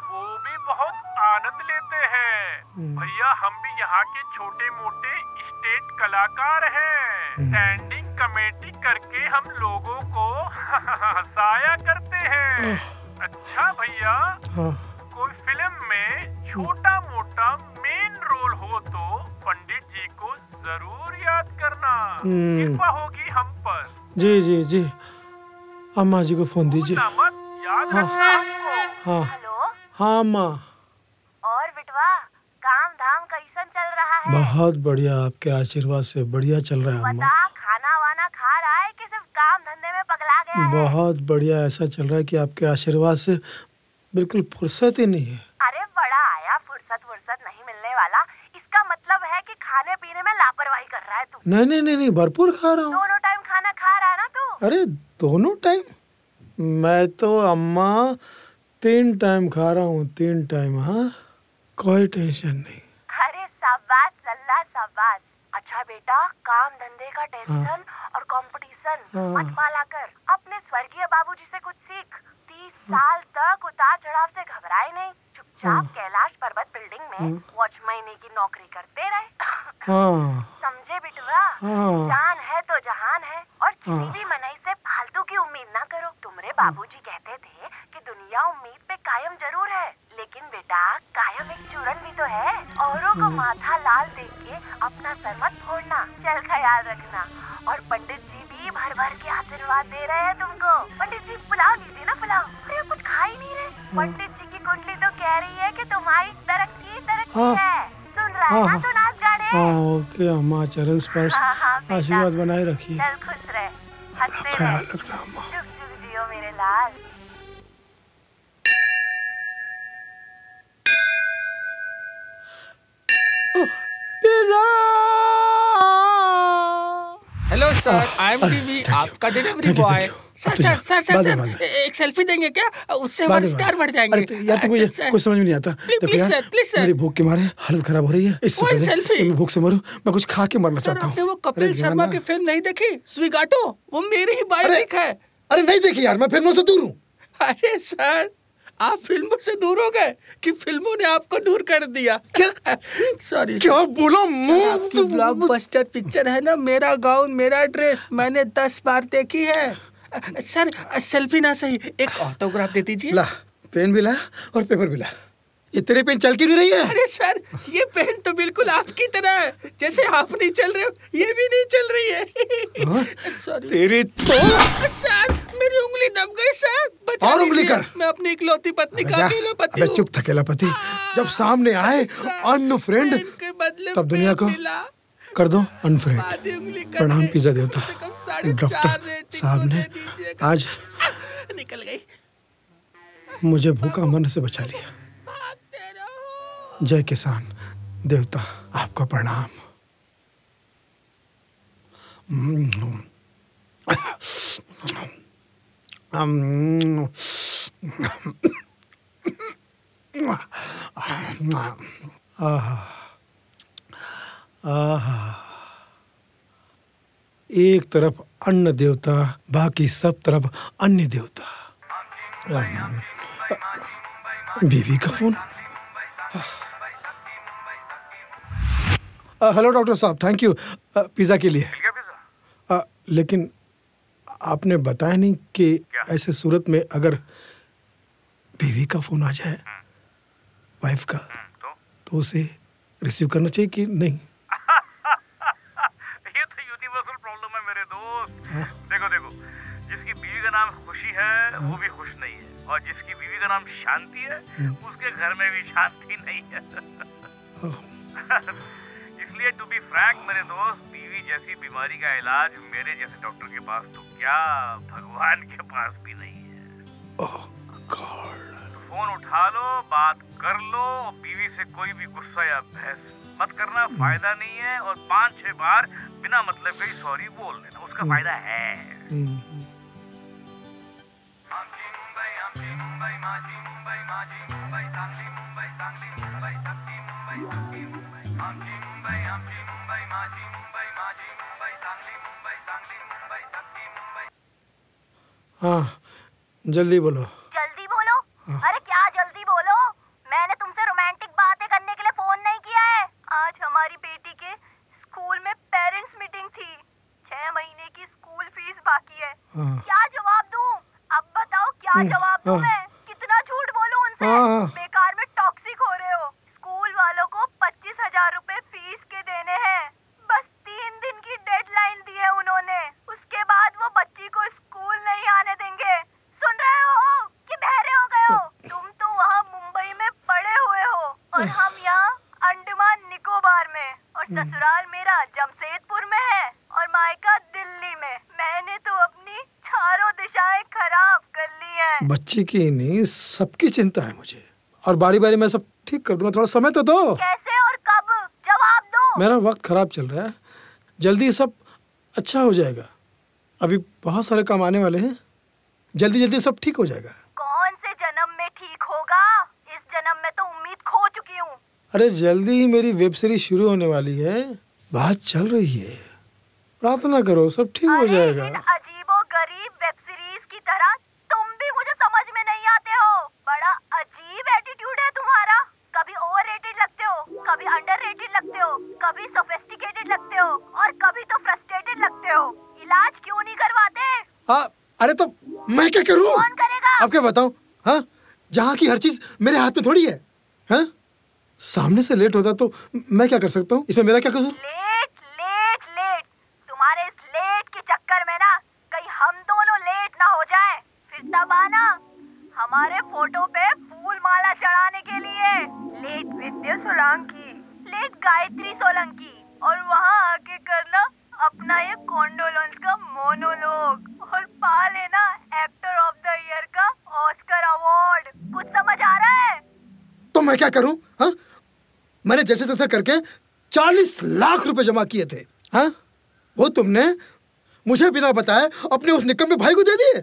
वो भी बहुत आनंद लेते हैं। भैया हम भी यहाँ के छोटे मोटे स्टेज कलाकार हैं। स्टैंडिंग कमेटी करके हम लोगों को हंसाया करते हैं। अच्छा भैया, कोई फिल्म में छोटा मोटा मेन रोल हो तो पंडित जी को जरूर याद करना, कृपा होगी हम पर। जी, अम्मा जी को फोन दीजिए। याद रखना हमको। हाँ अम्मा। और बिटवा, काम है? बहुत बढ़िया, आपके आशीर्वाद से बढ़िया चल रहा है अम्मा। बता, खाना वाना खा रहा है कि सिर्फ काम धंधे में पगला गया है? बहुत बढ़िया, ऐसा चल रहा है कि आपके आशीर्वाद से बिल्कुल फुर्सत ही नहीं है। अरे बड़ा आया, फुर्सत नहीं मिलने वाला। इसका मतलब है कि खाने पीने में लापरवाही कर रहा है तू। नहीं, भरपूर खा रहा हूँ। दोनों टाइम खाना खा रहा है ना तू? अरे दोनों टाइम? मैं तो अम्मा 3 टाइम खा रहा हूँ, 3 टाइम। हाँ, कोई टेंशन नहीं। अरे शाबाश लल्ला, शाबाश। अच्छा बेटा, काम धंधे का टेंशन और कंपटीशन मत पाला कर। अपने स्वर्गीय बाबूजी से कुछ सीख। 30 साल तक उतार चढ़ाव से घबराए नहीं, चुपचाप कैलाश पर्वत बिल्डिंग में वॉचमैन की नौकरी करते रहे। समझे बिटवा? जान है तो जहान है, और किसी भी मनई से फालतू की उम्मीद ना करो। तुम्हारे बाबूजी कहते थे कि दुनिया उम्मीद पे कायम जरूर है, लेकिन बेटा कायम एक चूरन भी तो है। औरों को माथा लाल देख के अपना सर मत फोड़ना, चल ख्याल रखना। और पंडित जी भी भर भर के आशीर्वाद दे रहे हैं तुमको। पंडित जी पुलाव दीजिए ना, पुलाव। अरे कुछ खा ही नहीं रहे। पंडित जी की कुंडली तो कह रही है कि तुम्हारी तरक्की है। सुन रहा है ना तू नाच गाने? ओके अम्मा, चरण स्पर्श आशीर्वाद बनाए रखिए। चल खुश रहे, हंसते ख्याल रखना अम्मा। जुग जुग जियो मेरे लाल। Hello sir, I am TV, आपका डिलीवरी बॉय। सर, एक सेल्फी देंगे क्या? उससे हमारे स्टार बढ़ जाएंगे। यार तुमको ये कुछ समझ में नहीं आता। प्लीज सर, मेरी भूख के मारे हालत खराब हो रही है। इससे पहले मैं भूख से मरूं, मैं कुछ खा के मरना चाहता हूँ। आपने वो कपिल शर्मा की फिल्म नहीं देखी, स्वीगाटो? वो मेरी ही बायोपिक है। अरे नहीं देखी यार, मैं फिल्मों से दूर हूँ। अरे सर, आप फिल्मों से दूर हो गए कि फिल्मों ने आपको दूर कर दिया? क्या? सॉरी, क्या बोला? आपकी ब्लॉकबस्टर पिक्चर है ना मेरा गाउन मेरा ड्रेस, मैंने 10 बार देखी है। सर सेल्फी ना सही, एक ऑटोग्राफ दे दीजिए। ला, पेन भी ला और पेपर भी ला। ये तेरे पेन चल क्यों नहीं रही है? अरे सर, ये पेन तो बिल्कुल आपकी तरह है, जैसे आप नहीं चल रहे हो ये भी नहीं चल रही है। सॉरी तेरी तो। सर मेरी उंगली दब गई सर, बचा और उंगली कर। मैं अपनी इकलौती पत्नी का अकेला पति हूँ। चुप थकेला पति, जब सामने आए अनफ्रेंड तब दुनिया को कर दो अनफ्रेंड। प्रणाम पिज्जा देवता। डॉक्टर साहब ने आज निकल गई, मुझे भूखा मरने से बचा लिया। जय किसान देवता, आपका प्रणाम। एक तरफ अन्न देवता, बाकी सब तरफ अन्य देवता। बीवी का फोन। हेलो डॉक्टर साहब, थैंक यू पिज़्ज़ा के लिए। लेकिन आपने बताया नहीं कि ऐसे सूरत में अगर बीवी का फोन आ जाए, वाइफ का, तो उसे रिसीव करना चाहिए कि नहीं? ये तो यूनिवर्सल प्रॉब्लम है मेरे दोस्त। देखो, जिसकी बीवी का नाम खुशी है वो भी खुश नहीं है, और जिसकी बीवी का नाम शांति है उसके घर में भी शांति नहीं है। इसलिए टू बी फ्रैंक मेरे दोस्त, बीवी जैसी बीमारी का इलाज मेरे जैसे डॉक्टर के पास तो क्या, भगवान के पास भी नहीं है। ओह गॉड। तो फोन उठा लो, बात कर लो, बीवी से कोई भी गुस्सा या बहस मत करना, फायदा नहीं है। और 5-6 बार बिना मतलब के सॉरी बोल देना, उसका फायदा है। हाँ, जल्दी बोलो। जल्दी बोलो? अरे क्या जल्दी बोलो? मैंने तुमसे रोमांटिक बातें करने के लिए फोन नहीं किया है। आज हमारी बेटी के स्कूल में पेरेंट्स मीटिंग थी। 6 महीने की स्कूल फीस बाकी है। क्या जवाब दूं? अब बताओ क्या जवाब दूं मैं? कितना झूठ बोलूं उनसे? बेकार में टॉक्सिक हो रहे हो। स्कूल वालों को 25,000 रुपए फीस के देने हैं। बस 3 दिन की डेडलाइन दी है उन्होंने। उसके बाद वो बच्ची को स्कूल नहीं आने देंगे। सुन रहे हो कि बहरे हो गए हो? तुम तो वहाँ मुंबई में पड़े हुए हो और हम यहाँ अंडमान निकोबार में। और जमशेदपुर में है और मायका दिल्ली में। मैंने तो अपनी चारों दिशाएं खराब कर ली हैं। बच्ची की नहीं, सबकी चिंता है मुझे, और बारी बारी मैं सब ठीक कर दूंगा, थोड़ा समय तो दो। कैसे और कब? जवाब दो। मेरा वक्त खराब चल रहा है, जल्दी सब अच्छा हो जाएगा। अभी बहुत सारे काम आने वाले हैं, जल्दी जल्दी सब ठीक हो जाएगा। कौन से जन्म में ठीक होगा? इस जन्म में तो उम्मीद खो चुकी हूँ। अरे जल्दी ही मेरी वेब सीरीज शुरू होने वाली है, बात चल रही है, प्रार्थना करो सब ठीक हो जाएगा। अजीबो गरीब वेब सीरीज की तरह तुम भी मुझे समझ में नहीं आते हो। बड़ा अजीब एटीट्यूड है तुम्हारा। कभी ओवररेटेड लगते हो, कभी अंडररेटेड लगते हो, कभी सोफिस्टिकेटेड लगते हो और कभी तो फ्रस्ट्रेटेड लगते हो। इलाज क्यों नहीं करवाते? अरे तो मैं क्या करूं? कौन करेगा? आप क्या बताऊं? हाँ, जहाँ की हर चीज मेरे हाथ में थोड़ी है। हाँ, सामने से लेट होता तो मैं क्या कर सकता हूँ? इसमें मेरा क्या कसूर? लेट तुम्हारे इस लेट के चक्कर में ना कहीं हम दोनों लेट ना हो जाए, फिर तब आना हमारे फोटो पे फूल माला चढ़ाने के लिए। लेट विद्या सोलंकी, लेट गायत्री सोलंकी, और वहाँ आके करना अपना ये कॉन्डोलेंस का मोनोलॉग और पा लेना एक्टर ऑफ द ईयर का ऑस्कर अवार्ड। कुछ समझ आ रहा है? तो मैं क्या करूं? हाँ, मैंने जैसे तैसे करके 40 लाख रुपए जमा किए थे। हाँ, वो तुमने मुझे बिना बताए अपने उस निकम्मे भाई को दे दिए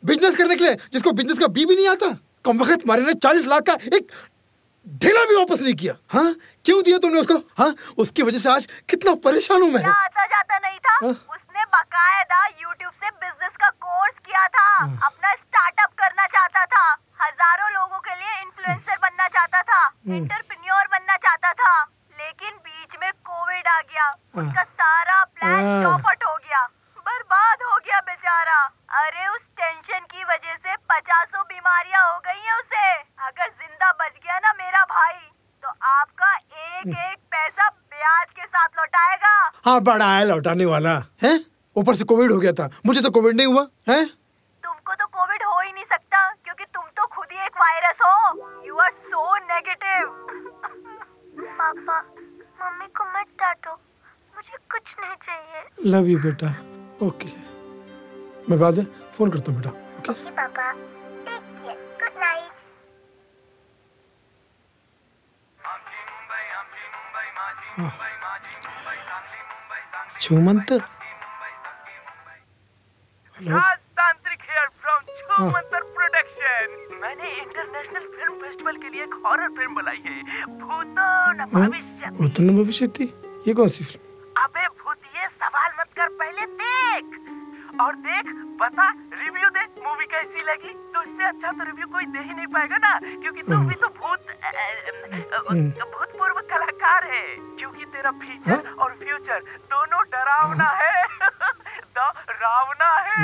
बिजनेस करने के लिए, जिसको बिजनेस का बी भी नहीं आता। कमबख्त मारे ने 40 लाख का एक ढेला भी वापस नहीं किया। हाँ, क्यों दिया तुमने उसको? हाँ, उसकी वजह से आज कितना परेशान हूँ मैं। आता जाता नहीं था। हाँ? उसने बकायदा YouTube से बिजनेस का कोर्स किया था। अपना स्टार्टअप करना चाहता था, हजारों लोगों के लिए इन्फ्लुएंसर बनना चाहता था, एंटरप्रेन्योर बनना चाहता था, लेकिन बीच में कोविड आ गया। उसका सारा प्लान चौपट हो गया, बर्बाद हो गया बेचारा। अरे उस टेंशन की वजह से 50 बीमारियां हो गई हैं उसे। अगर जिंदा बच गया ना मेरा भाई, तो आपका एक एक पैसा ब्याज के साथ लौटाएगा। हाँ, बड़ा है लौटाने वाला है। ऊपर से कोविड हो गया था, मुझे तो कोविड नहीं हुआ है। तुमको तो कोविड हो ही नहीं सकता, क्योंकि तुम तो खुद ही एक वायरस हो। You are so negative. Papa, mummy को मत डांटो, मुझे कुछ नहीं चाहिए। लव यू बेटा। ओके, मैं बाद में फोन करता हूँ बेटा। Okay papa, take care, good night. Chhoomantar, hello, तांत्रिक हियर फ्रॉम छूमंतर प्रोडक्शन। मैंने इंटरनेशनल फिल्म फेस्टिवल के लिए एक हॉरर फिल्म बनाई है, भूतों भविष्य। भूतों भविष्य थी? ये कौन सी फिल्म? अबे भूतिए, सवाल मत कर, पहले देख और देख बता, रिव्यू दे, मूवी कैसी लगी। तो इससे अच्छा तो रिव्यू कोई दे ही नहीं पाएगा ना, क्योंकि तू भी तो भूतपूर्व कलाकार है। क्योंकि तेरा फीचर और फ्यूचर दोनों डरावना है। रावना है।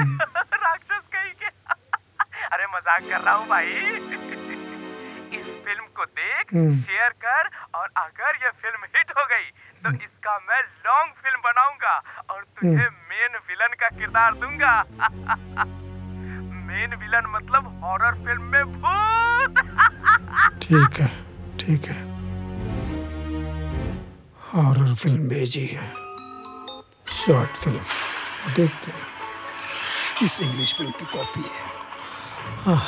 राक्षस कहीं के। अरे मजाक कर रहा हूँ भाई। इस फिल्म को देख, शेयर कर, और अगर ये फिल्म हिट हो गई तो इसका मैं लॉन्ग फिल्म बनाऊंगा और तुझे मेन विलन का किरदार दूंगा। मेन विलन मतलब हॉरर फिल्म में भूत। ठीक है, ठीक है, हॉरर फिल्म भेजी है, शॉर्ट फिल्म, देखते हैं किस इंग्लिश फिल्म की कॉपी है। हाँ,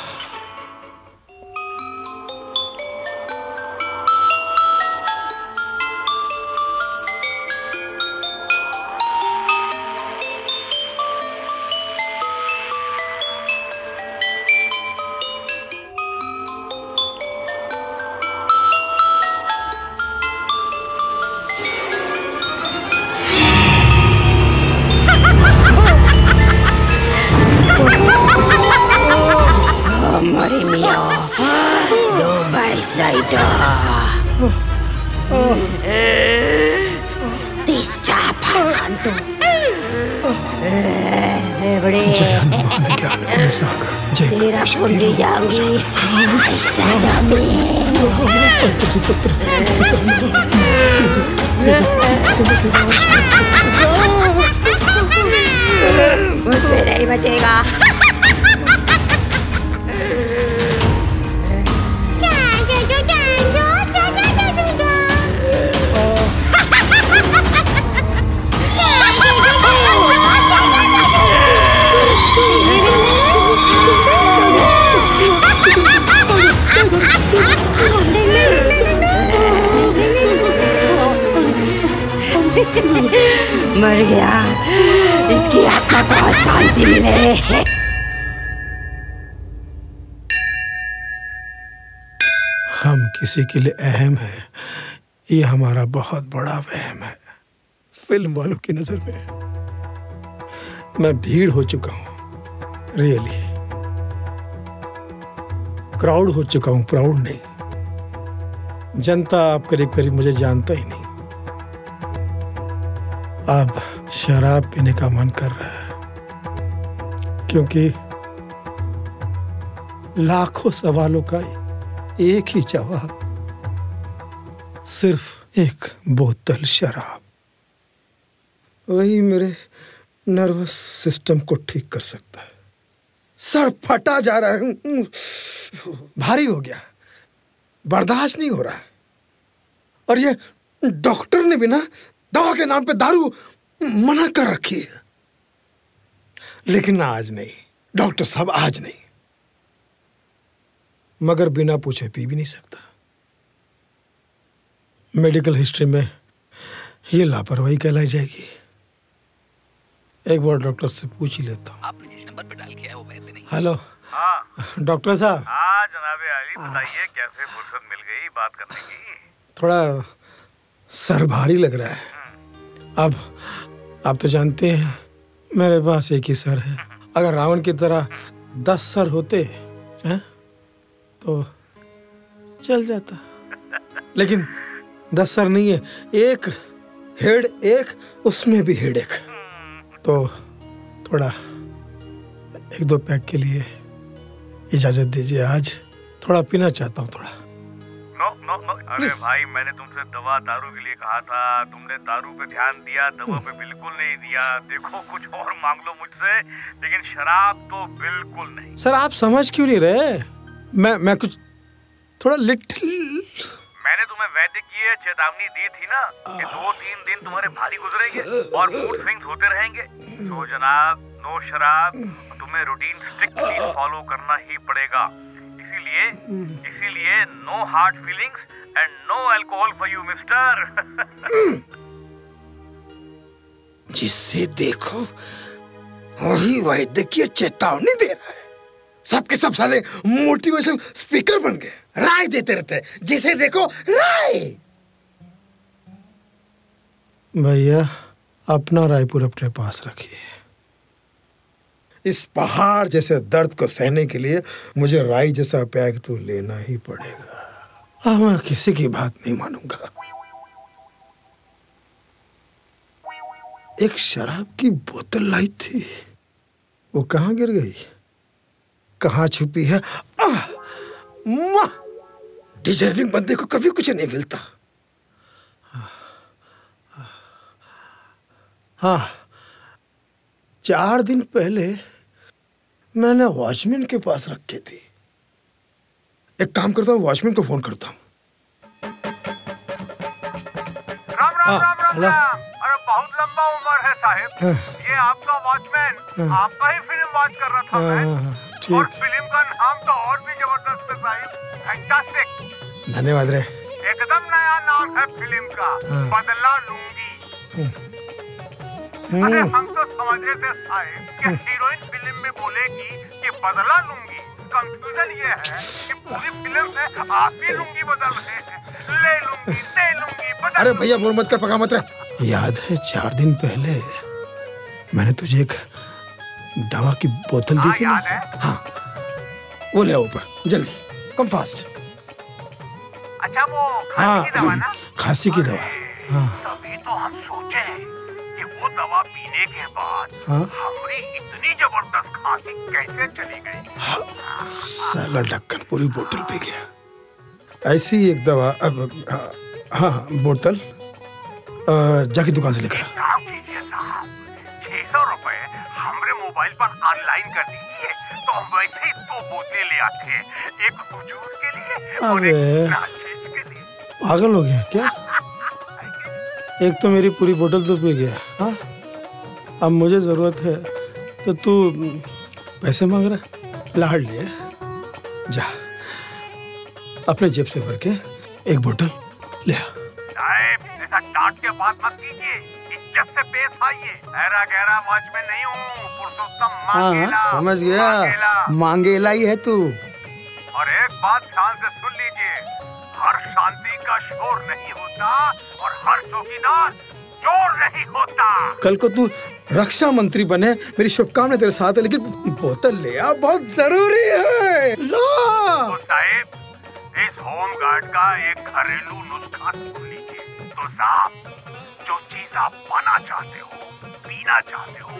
हमारे मियाँ दो बाई This chapa kantu. बड़े तेरा कुंडी जाऊंगी ऐसा मुझसे नहीं बचेगा। मर गया, इसकी आत्मा को शांति मिले। हम किसी के लिए अहम है, ये हमारा बहुत बड़ा वहम है। फिल्म वालों की नजर में मैं भीड़ हो चुका हूं, रियली क्राउड हो चुका हूं, प्राउड नहीं। जनता आप करीब करीब मुझे जानता ही नहीं। अब शराब पीने का मन कर रहा है, क्योंकि लाखों सवालों का एक ही जवाब, सिर्फ एक बोतल शराब, वही मेरे नर्वस सिस्टम को ठीक कर सकता है। सर फटा जा रहा है, भारी हो गया, बर्दाश्त नहीं हो रहा है। और ये डॉक्टर ने भी ना दवा के नाम पे दारू मना कर रखी है। लेकिन आज नहीं डॉक्टर साहब, आज नहीं। मगर बिना पूछे पी भी नहीं सकता। मेडिकल हिस्ट्री में ये लापरवाही कहलाई जाएगी। एक बार डॉक्टर से पूछ ही लेता हूँ। आपने जिस नंबर पे डायल किया है वो वैध नहीं। हेलो। हाँ डॉक्टर साहब। हाँ जनाब अली, बताइए कैसे फुर्सत मिल गई बात करने की? थोड़ा सर भारी लग रहा है। अब आप तो जानते हैं मेरे पास एक ही सर है। अगर रावण की तरह 10 सर होते हैं तो चल जाता, लेकिन 10 सर नहीं है, एक हेड, एक उसमें भी हेड एक। तो थोड़ा 1-2 पैक के लिए इजाजत दीजिए, आज थोड़ा पीना चाहता हूँ थोड़ा। नो अरे भाई, मैंने तुमसे दवा दारू के लिए कहा था, तुमने दारू पे ध्यान दिया, दवा पे बिल्कुल नहीं दिया। देखो कुछ और मांग लो मुझसे, लेकिन शराब तो बिल्कुल नहीं। सर आप समझ क्यों नहीं रहे? मैं कुछ थोड़ा लिटिल। मैंने तुम्हें वैद्यकीय चेतावनी दी थी ना कि 2-3 दिन तुम्हारे भारी गुजरेंगे और मूड स्विंग्स होते रहेंगे। तो जनाब, नो शराब, तुम्हें रूटीन स्ट्रिक्टली फॉलो करना ही पड़ेगा। इसीलिए no heart feelings and no alcohol for you mister. जिससे देखो वही वैद्यकीय चेतावनी दे रहा है। सबके सब साले मोटिवेशनल स्पीकर बन गए, राय देते रहते, जिसे देखो राय। भैया अपना रायपुर अपने पास रखिए। इस पहाड़ जैसे दर्द को सहने के लिए मुझे राई जैसा पैक तो लेना ही पड़ेगा। मैं किसी की बात नहीं मानूंगा। एक शराब की बोतल लाई थी, वो कहाँ गिर गई, कहाँ छुपी है? डिजर्विंग बंदे को कभी कुछ नहीं मिलता। हाँ, 4 दिन पहले मैंने वॉचमैन के पास रखी थी। एक काम करता हूँ, वॉचमैन को फोन करता हूँ। राम। अरे बहुत लंबा उम्र है साहिब। ये आपका वॉचमैन आपका ही फिल्म वॉच कर रहा था मैं। और फिल्म का नाम तो और भी जबरदस्त है साहिब, फैंटास्टिक। धन्यवाद रे। एकदम नया नाम है फिल्म का, बदला लूंगी। अरे हम तो समझ रहे थे साहिब कि हीरोइन फिल्म में बोलेगी कि बदला लूंगी। कंफ्यूजन ये है कि पूरी फिल्म में आप ही लूंगी बदल रहे हैं, ले लूंगी, दे लूंगी, बदल। अरे भैया बोल मत कर, पका मत रहे। याद है 4 दिन पहले मैंने तुझे एक दवा की बोतल दी थी ना? हाँ, वो ले ऊपर जल्दी, कम फास्ट। अच्छा वो खांसी की दवा ना? खांसी की दवा। हाँ। तभी तो हम सोचे कि वो दवा पीने के बाद हमारी इतनी जबरदस्त खांसी कैसे चली गई। साला ढक्कन पूरी बोतल पी गया। ऐसी एक दवा अब हाँ बोतल जाके दुकान से लेकर आ। 600 रुपए हमारे मोबाइल पर ऑनलाइन कर दीजिए, तो हम वैसे ही 2 बोतलें ले आते हैं, एक जूस के लिए और एक नाचेज के लिए। पागल हो गया क्या? एक तो मेरी पूरी बोतल तो पी गया। हाँ, अब मुझे जरूरत है तो तू पैसे मांग रहा है? लाड़ लिए, जा अपने जेब से भर के एक बोतल ले आ। ऐसा डांट के बात मत कीजिए, जब से पेश आई है, ऐरा गहरा वॉचमैन नहीं हूँ, पुरुषोत्तम हाँ मांगेला। समझ गया, मांगेला ही है तू। और एक बात ध्यान से सुन लीजिए, हर शांति का शोर नहीं होता और हर चौकीदार चोर नहीं होता। कल को तू रक्षा मंत्री बने, मेरी शुभकामनाएं तेरे साथ है, लेकिन बोतल ले आ, बहुत जरूरी है। लो तो साहब, इस होम गार्ड का एक घरेलू नुस्खा सुन लीजिए। तो साहब, जो चीज आप पाना चाहते हो, पीना चाहते हो,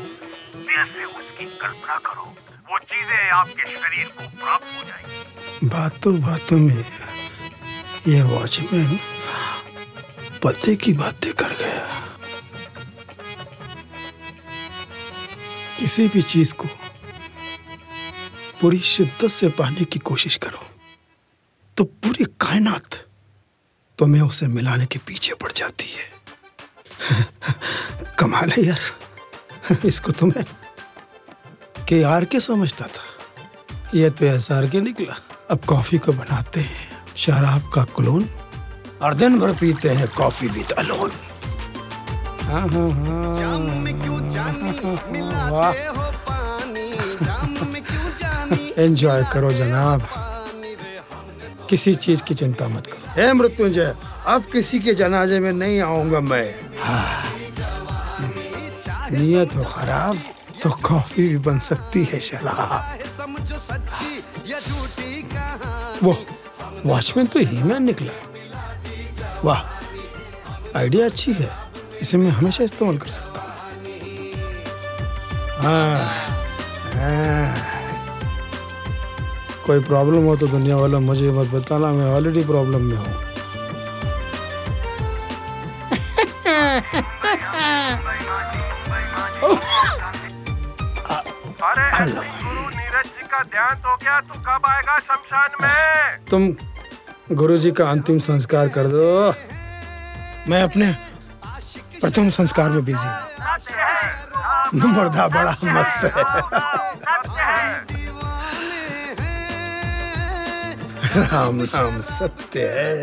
दिल से उसकी कल्पना करो, वो चीजें आपके शरीर को प्राप्त हो जाएगी। बातों बातों में ये वॉचमैन पते की बातें कर गया। किसी भी चीज को पूरी शिद्दत से पाने की कोशिश करो तो पूरी कायनात तुम्हें उसे मिलाने के पीछे पड़ जाती है। कमाल है यार, इसको तुम्हें KRK समझता था, ये तो SRK निकला। अब कॉफी को बनाते हैं शराब का क्लोन और दिन भर पीते हैं कॉफी विद अलोन। एंजॉय करो जनाब, किसी चीज की चिंता मत करो। हे मृत्युंजय, अब किसी के जनाजे में नहीं आऊंगा मैं। नियत हो खराब तो कॉफी भी बन सकती है शराब। वो वॉचमैन तो हीमैन निकला। वाह, आइडिया अच्छी है, इसे मैं हमेशा इस्तेमाल कर सकता हूँ। कोई प्रॉब्लम हो तो दुनिया वाला मुझे मत बताना, मैं ऑलरेडी प्रॉब्लम में हूँ। अरे गुरु नीरज जी का ध्यान हो गया, तू कब आएगा शमशान में? तुम गुरुजी का अंतिम संस्कार कर दो, मैं अपने प्रथम संस्कार में बिजी हूँ। मुर्दा बड़ा मस्त है। राम राम सत्य है।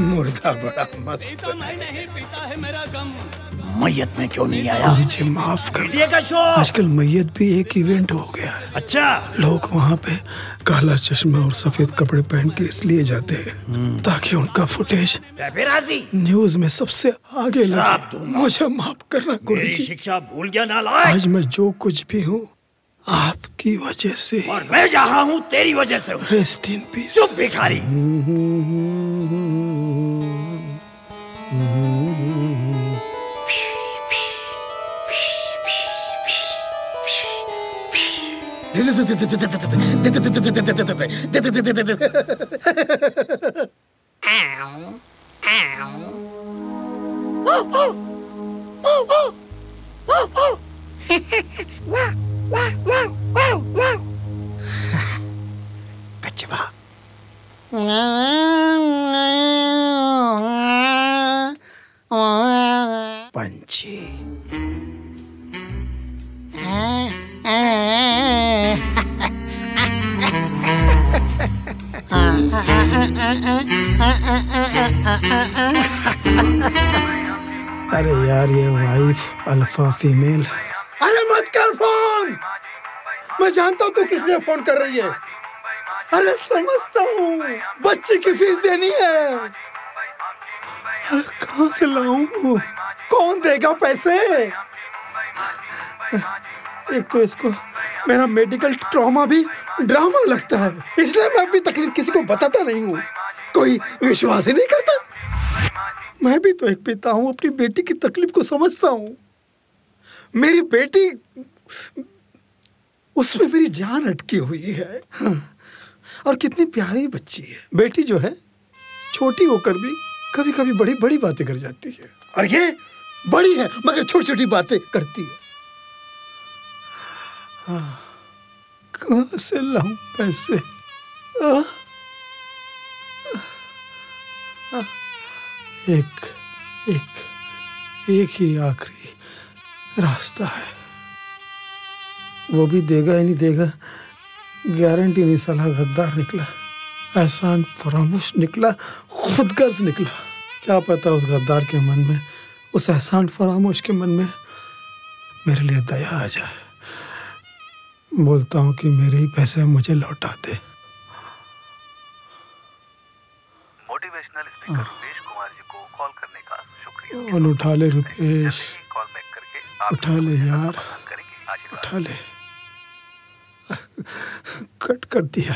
मुर्दा बड़ा मस्त है। मैयत में क्यों नहीं आया? मुझे माफ कर, आजकल मैयत भी एक इवेंट हो गया है। अच्छा, लोग वहाँ पे काला चश्मा और सफेद कपड़े पहन के इसलिए जाते हैं ताकि उनका फुटेज न्यूज में सबसे आगे लगे। मुझे माफ करना गुरुजी, शिक्षा भूल गया नालायक। आज मैं जो कुछ भी हूँ आपकी वजह से, और मैं जहाँ हूँ तेरी वजह से। Rest in peace. चुप भिखारी। कचवा। पंछी। अरे यार, ये वाइफ अल्फा फीमेल। अरे मत कर फोन, मैं जानता हूँ तू किस लिए फोन कर रही है। अरे समझता हूँ, बच्चे की फीस देनी है। अरे कहाँ से लाऊं, कौन देगा पैसे? एक तो इसको मेरा मेडिकल ट्रॉमा भी ड्रामा लगता है, इसलिए मैं अपनी तकलीफ किसी को बताता नहीं हूँ। कोई विश्वास ही नहीं करता। मैं भी तो एक पिता हूँ, अपनी बेटी की तकलीफ को समझता हूँ। मेरी बेटी, उसमें मेरी जान अटकी हुई है। और कितनी प्यारी बच्ची है। बेटी जो है छोटी होकर भी कभी कभी बड़ी बड़ी बातें कर जाती है, और ये बड़ी है मगर छोटी छोटी बातें करती है। कहाँ से लाऊं पैसे? एक ही आखिरी रास्ता है, वो भी देगा ही नहीं देगा, गारंटी नहीं। साला गद्दार निकला, एहसान फरामोश निकला, खुदगर्ज निकला। क्या पता उस गद्दार के मन में, उस एहसान फरामोश के मन में मेरे लिए दया आ जाए। बोलता हूँ कि मेरे ही पैसे मुझे लौटा दे। मोटिवेशनल स्पीकर रुपेश कुमार जी को कॉल करने का शुक्रिया। फोन उठा ले रुपेश, कॉल बैक करके उठा ले यार, उठा ले। कट कर दिया।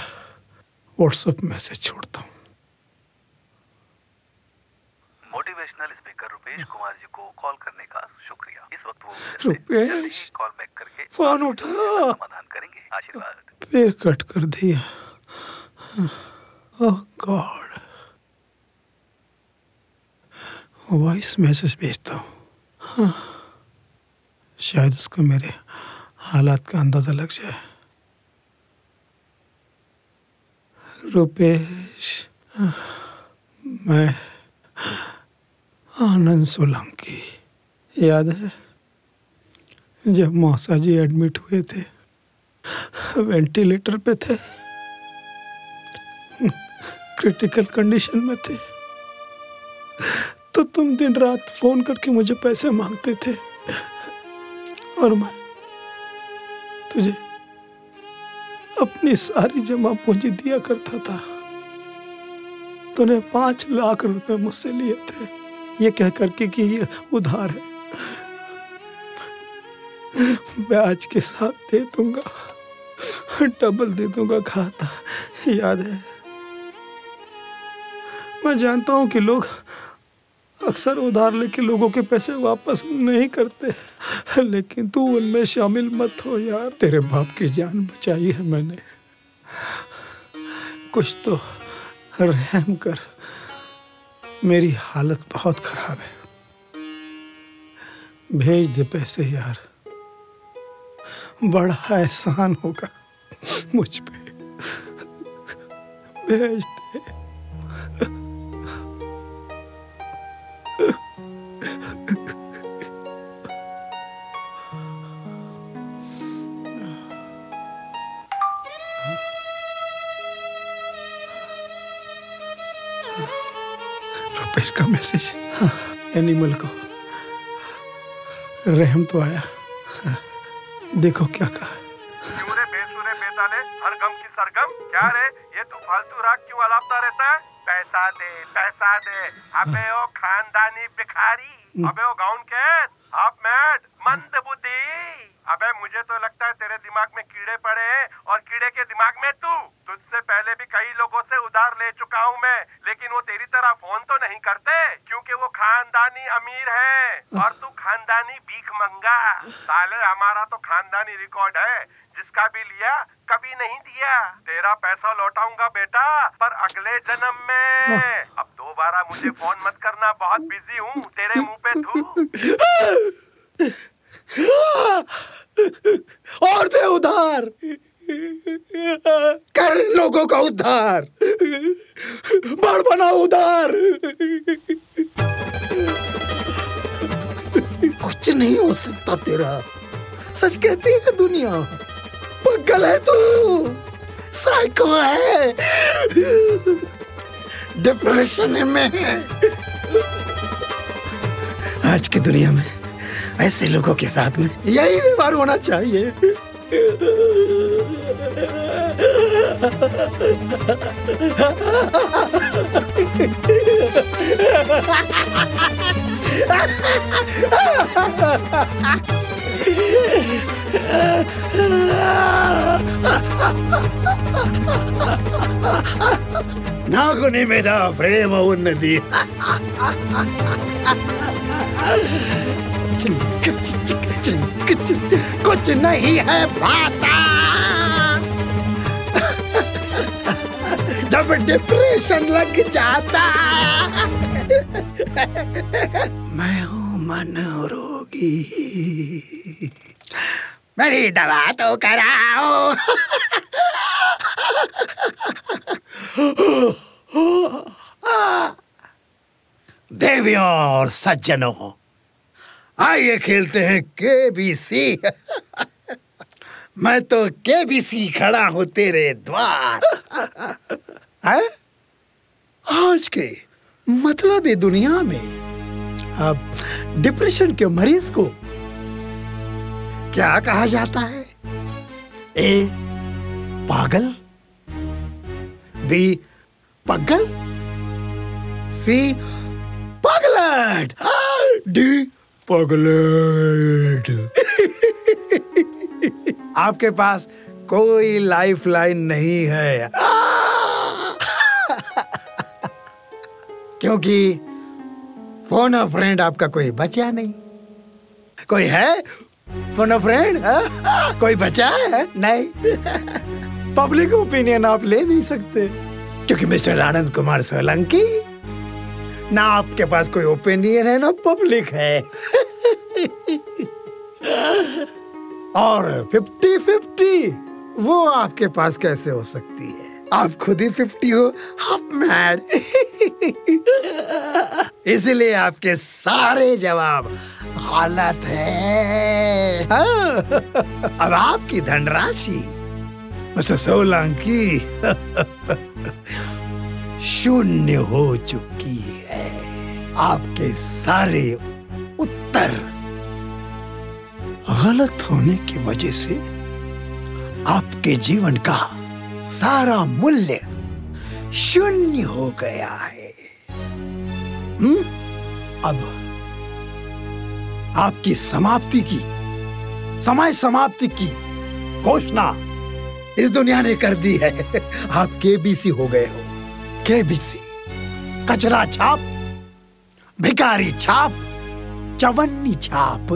व्हाट्सएप मैसेज छोड़ता हूँ। मोटिवेशनल स्पीकर रुपेश कुमार जी को कॉल करने का शुक्रिया। इस वक्त वो रुपेश कॉल बैक करके फोन उठा। समाधान करेंगे। आशीर्वाद। फिर कट कर दिया। ओह गॉड। वॉइस मैसेज भेजता हूँ। हाँ, शायद उसको मेरे हालात का अंदाजा लग जाए। रुपेश, मैं आनंद सोलंकी। याद है जब मौसा जी एडमिट हुए थे, वेंटिलेटर पे थे, क्रिटिकल कंडीशन में थे, तो तुम दिन रात फोन करके मुझे पैसे मांगते थे और मैं तुझे अपनी सारी जमा पूंजी दिया करता था। तूने 5 लाख रुपए मुझसे लिए थे, ये कह करके कि ये उधार है, ब्याज के साथ दे दूंगा, डबल दे दूंगा। खाता याद है? मैं जानता हूं कि लोग अक्सर उधार लेके लोगों के पैसे वापस नहीं करते, लेकिन तू उनमें शामिल मत हो यार। तेरे बाप की जान बचाई है मैंने, कुछ तो रहम कर। मेरी हालत बहुत खराब है, भेज दे पैसे यार, बड़ा एहसान होगा मुझ पे, भेज दे। रुपेश का मैसेज। हाँ, एनिमल को रहम तो आया। हाँ, देखो क्या कहा। सुरे बेसुरे बेताले, हर गम की सरगम। क्या रे, ये तू फालतू राग क्यों अलापता रहता है? पैसा दे, पैसा दे। अबे ओ खानदानी भिखारी, अबे ओ गाउन के हाफ मैड मंदबुद्धि। अबे मुझे तो लगता है तेरे दिमाग में कीड़े पड़े हैं और कीड़े के दिमाग में तू। तुझसे पहले भी कई लोगों से उधार ले चुका हूँ मैं, लेकिन वो तेरी तरह फोन तो नहीं करते, क्योंकि वो खानदानी अमीर है और तू खानदानी भीख मंगा। साले हमारा तो खानदानी रिकॉर्ड है, जिसका भी लिया कभी नहीं दिया। तेरा पैसा लौटाऊंगा बेटा, पर अगले जन्म में। अब दोबारा मुझे फोन मत करना, बहुत बिजी हूँ। तेरे मुंह पे थू। और दे उधार, कर लोगों का उद्धार, बढ़ बना उधार। कुछ नहीं हो सकता तेरा, सच कहती है दुनिया। पागल है तू, साइको है, डिप्रेशन में है। आज की दुनिया में ऐसे लोगों के साथ में यही व्यवहार होना चाहिए। नागुनी मेरा प्रेम उन्नति। कुछ नहीं है पाता जब डिप्रेशन लग जाता। मैं हूँ मनोरोगी, मेरी दवा तो कराओ। देवियों और सज्जनों, आइए खेलते हैं केबीसी। मैं तो केबीसी खड़ा हूं तेरे द्वार। है? आज के मतलब ये दुनिया में अब डिप्रेशन के मरीज को क्या कहा जाता है? ए पागल, बी पगल, सी पगलट, डी पगलट। आपके पास कोई लाइफ लाइन नहीं है क्योंकि फोन अ फ्रेंड आपका कोई बचा नहीं। कोई है फोन अ फ्रेंड? कोई बचा है? नहीं। पब्लिक ओपिनियन आप ले नहीं सकते क्योंकि मिस्टर आनंद कुमार सोलंकी, ना आपके पास कोई ओपिनियन है ना पब्लिक है। और 50-50 वो आपके पास कैसे हो सकती है? आप खुद ही 50 हो, हाफ मैड। इसलिए आपके सारे जवाब गलत है। अब आपकी धनराशि मिस्टर सोलंकी शून्य हो चुकी है। आपके सारे उत्तर गलत होने की वजह से आपके जीवन का सारा मूल्य शून्य हो गया है। अब आपकी समाप्ति की, समय समाप्ति की घोषणा इस दुनिया ने कर दी है। आप केबीसी हो गए हो। केबीसी, कचरा छाप, भिखारी छाप, चवन्नी छाप।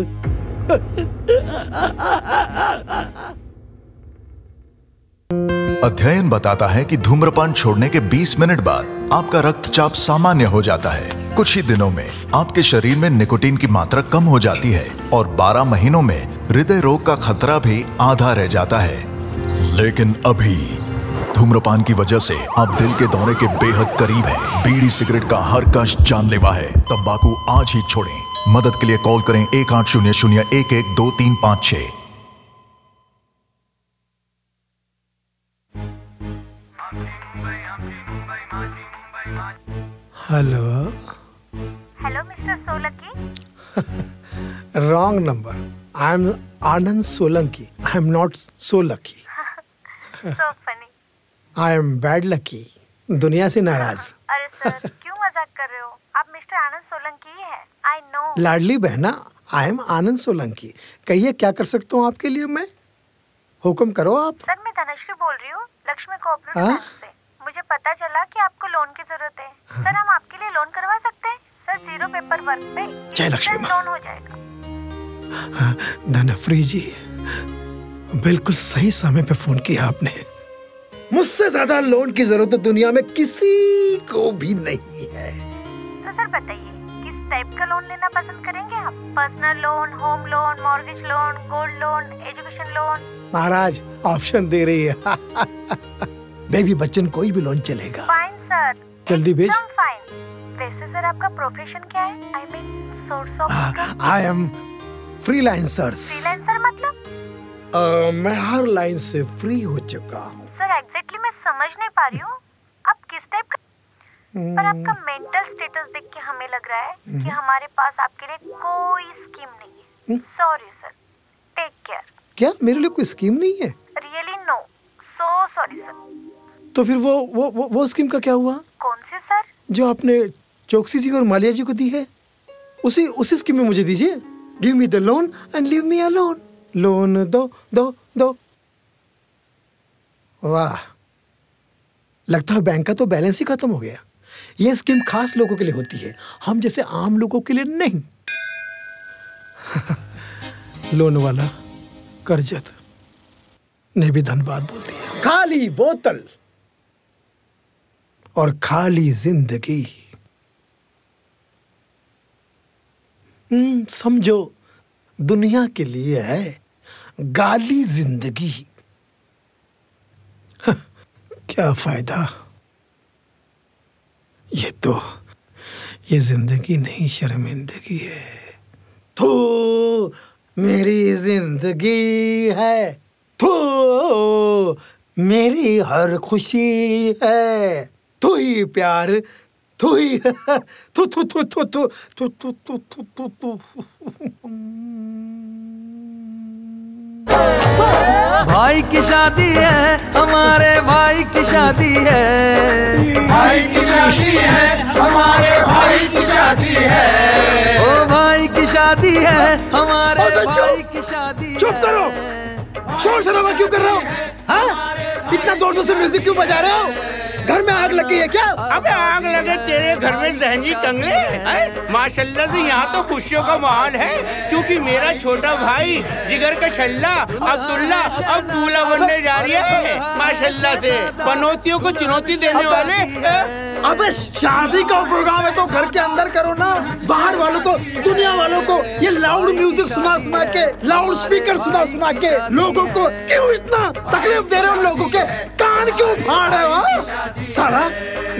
अध्ययन बताता है कि धूम्रपान छोड़ने के 20 मिनट बाद आपका रक्तचाप सामान्य हो जाता है। कुछ ही दिनों में आपके शरीर में निकोटीन की मात्रा कम हो जाती है और 12 महीनों में हृदय रोग का खतरा भी आधा रह जाता है। लेकिन अभी धूम्रपान की वजह से आप दिल के दौरे के बेहद करीब हैं। बीड़ी सिगरेट का हर कश जानलेवा है। तंबाकू आज ही छोड़ें। मदद के लिए कॉल करें 1800-112356। Hello hello mister Solanki. Wrong number. I am Anand Solanki. I am not so lucky. So funny. I am bad lucky. दुनिया से नाराज। अरे सर क्यों मजाक कर रहे हो? आप मिस्टर आनंद सोलंकी ही हैं। I know. Ladli Behna, I am आनंद सोलंकी। कहिए क्या कर सकता हूँ आपके लिए मैं? हुक्म करो आप। सर मैं तनुश्री बोल रही हूँ, लक्ष्मी कोऑपरेटिव बैंक से। मुझे पता चला कि आपको लोन की जरूरत है। सर हम आपके लिए लोन करवा सकते हैं। सर 0 पेपर वर्क पे जय लक्ष्मी लोन हो जाएगा। धनफ्री जी, बिल्कुल सही समय पे फोन किया आपने। मुझसे ज्यादा लोन की जरूरत दुनिया में किसी को भी नहीं है। तो सर बताइए किस टाइप का लोन लेना पसंद करेंगे आप? Personal loan, home loan, mortgage loan, gold loan, education loan? महाराज ऑप्शन दे रही है। बेबी बच्चन कोई भी लोन चलेगा। फाइन सर, जल्दी भेज। फाइन। वैसे सर आपका प्रोफेशन क्या है? I mean source of income? I am freelancer. Freelancer मतलब? मैं हर लाइन से फ्री हो चुका हूँ। सर एग्जैक्टली मैं समझ नहीं पा रही हूँ आप किस टाइप का, पर आपका मेंटल स्टेटस देख के हमें लग रहा है कि हमारे पास आपके लिए कोई स्कीम नहीं है। Sorry sir, take care. क्या मेरे लिए कोई स्कीम नहीं है? Really no, so sorry sir. तो फिर वो स्कीम का क्या हुआ? कौन सी सर? जो आपने चौकसी जी और मालिया जी को दी है, उसी स्कीम में मुझे दीजिए। Give me the loan and leave me alone. Loan दो। वाह, लगता है बैंक का तो बैलेंस ही खत्म हो गया। यह स्कीम खास लोगों के लिए होती है, हम जैसे आम लोगों के लिए नहीं। लोन वाला करजत ने भी धन्यवाद बोल दिया। खाली बोतल और खाली जिंदगी। समझो दुनिया के लिए है गाली जिंदगी। क्या फायदा? ये जिंदगी नहीं, शर्मिंदगी है। थू मेरी जिंदगी है, थू मेरी हर खुशी है। तू ही प्यार थू ही थू थू थू थू थू थू थू थू थू थू थू। भाई की शादी है, हमारे भाई की शादी है, भाई की शादी है, हमारे भाई की शादी है, ओ भाई की शादी है, हमारे भाई की शादी। चुप करो, शोर शराबा क्यों कर रहे हो? हाँ? इतना जोर से म्यूजिक क्यों बजा रहे हो? घर में आग लगी है क्या? अबे आग लगे तेरे घर में जहनी कंगले हैं? माशाल्लाह से यहाँ तो खुशियों का माहौल है, क्योंकि मेरा छोटा भाई जिगर का छल्ला अब्दुल्ला अब दूल्हा बनने जा रही है। माशाल्लाह से पनौतियों को चुनौती देने वाले। अबे शादी का प्रोग्राम है तो घर के अंदर करो ना, बाहर वालों को, दुनिया वालों को ये लाउड म्यूजिक सुना सुना के, लाउड स्पीकर सुना सुना के लोगों को क्यों इतना तकलीफ दे रहे हो? लोगों के कान क्यों फाड़ रहे हो? साला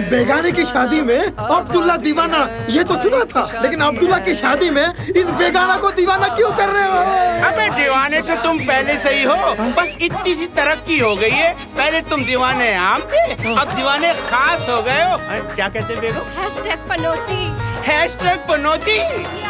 बेगाने की शादी में अब्दुल्ला दीवाना ये तो सुना था, लेकिन अब्दुल्ला की शादी में इस बेगाना को दीवाना क्यों कर रहे हो? अबे दीवाने तो तुम पहले से ही हो, बस इतनी सी तरक्की हो गई है। पहले तुम दीवाने आम थे, अब दीवाने खास हो गए हो। क्या कहते हैं बेगम? हैशटैग पनौती। हैशटैग पनौती।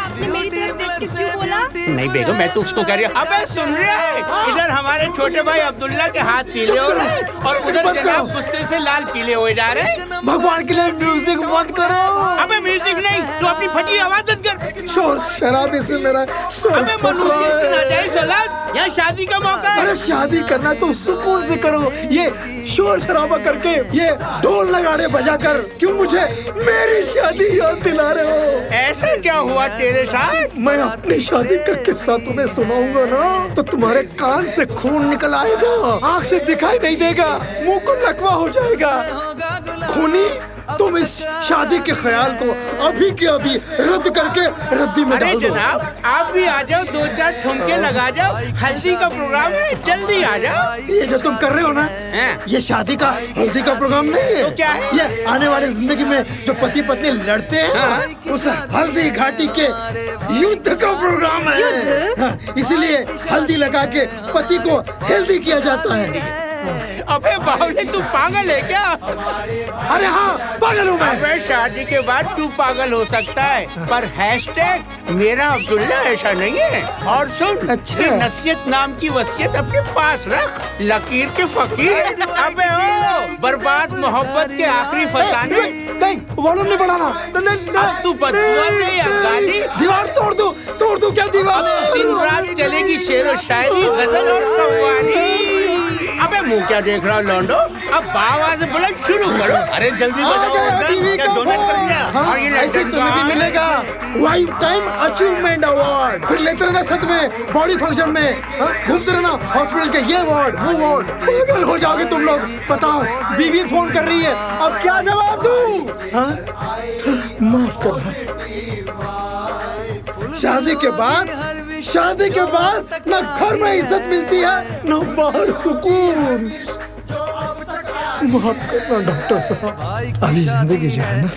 आपने मेरी तरफ देख के क्यों बोला? नहीं बेगम, मैं तो उसको कह रही हूँ। अबे सुन रहे हैं? इधर हमारे छोटे भाई अब्दुल्ला के हाथ पीले हो रहे हैं और उधर जनाब गुस्से से लाल पीले हो जा रहे हैं। भगवान के लिए म्यूजिक बंद करो। अबे म्यूजिक नहीं, तू अपनी फटी आवाज बंद कर। शोर शराबे से मेरा अबे नाजायज औलाद, यहाँ शादी का मौका है। अरे शादी करना तो सुकून से करो, ये शोर शराबा करके, ये ढोल नगाड़े बजाकर क्यों मुझे मेरी शादी याद दिला रहे हो? ऐसा क्या हुआ तेरे साथ? मैं अपनी शादी का किस्सा तुम्हें सुनाऊंगा ना तो तुम्हारे कान से खून निकल आएगा, आँख से दिखाई नहीं देगा, मुंह को लकवा हो जाएगा। खूनी तुम इस शादी के ख्याल को अभी के अभी रद्द करके रद्दी में डाल दो। जनाब आप भी आ जाओ, 2-4 ठुमके लगा जाओ, हल्दी का प्रोग्राम है, जल्दी आ जाओ। ये जो तुम कर रहे हो ना, ये शादी का हल्दी का प्रोग्राम नहीं है। तो क्या है? ये आने वाली जिंदगी में जो पति पत्नी लड़ते हैं उस हल्दी घाटी के युद्ध का प्रोग्राम है। इसीलिए हल्दी लगा के पति को हेल्दी किया जाता है। अबे बावले तू पागल है क्या? अरे हाँ पागल हूँ मैं। अबे शादी के बाद तू पागल हो सकता है, पर हैशटैग मेरा अब्दुल्ला ऐसा नहीं है। और सुन, ये नसीहत नाम की वसीयत अपने पास रख, लकीर के फकीर। अबे ओ बर्बाद मोहब्बत के आखिरी फसाने। नहीं वॉल्यूम नहीं बढ़ाना। अब तू बदुआ दे या गाली? दीवार तोड़ दो क्या दीवार? दिन रात चलेगी शेरो शायरी, गजल और कव्वाली। अबे मुंह क्या देख रहा लौंडो? अब आवाज बुलंद शुरू करो। अरे जल्दी हाँ, ऐसे तुम्हें भी मिलेगा लाइफ टाइम अचीवमेंट अवार्ड। फिर लेते रहना सच में बॉडी फंक्शन में, घूमते रहना हॉस्पिटल के ये वार्ड वो वार्ड। पागल हो जाओगे तुम लोग। बताओ बीवी फोन कर रही है, अब क्या जवाब दूं? माफ करना। शादी के बाद न घर में इज्जत मिलती है न बाहर सुकून। माफ करना डॉक्टर साहब, अभी जिंदगी जो है ना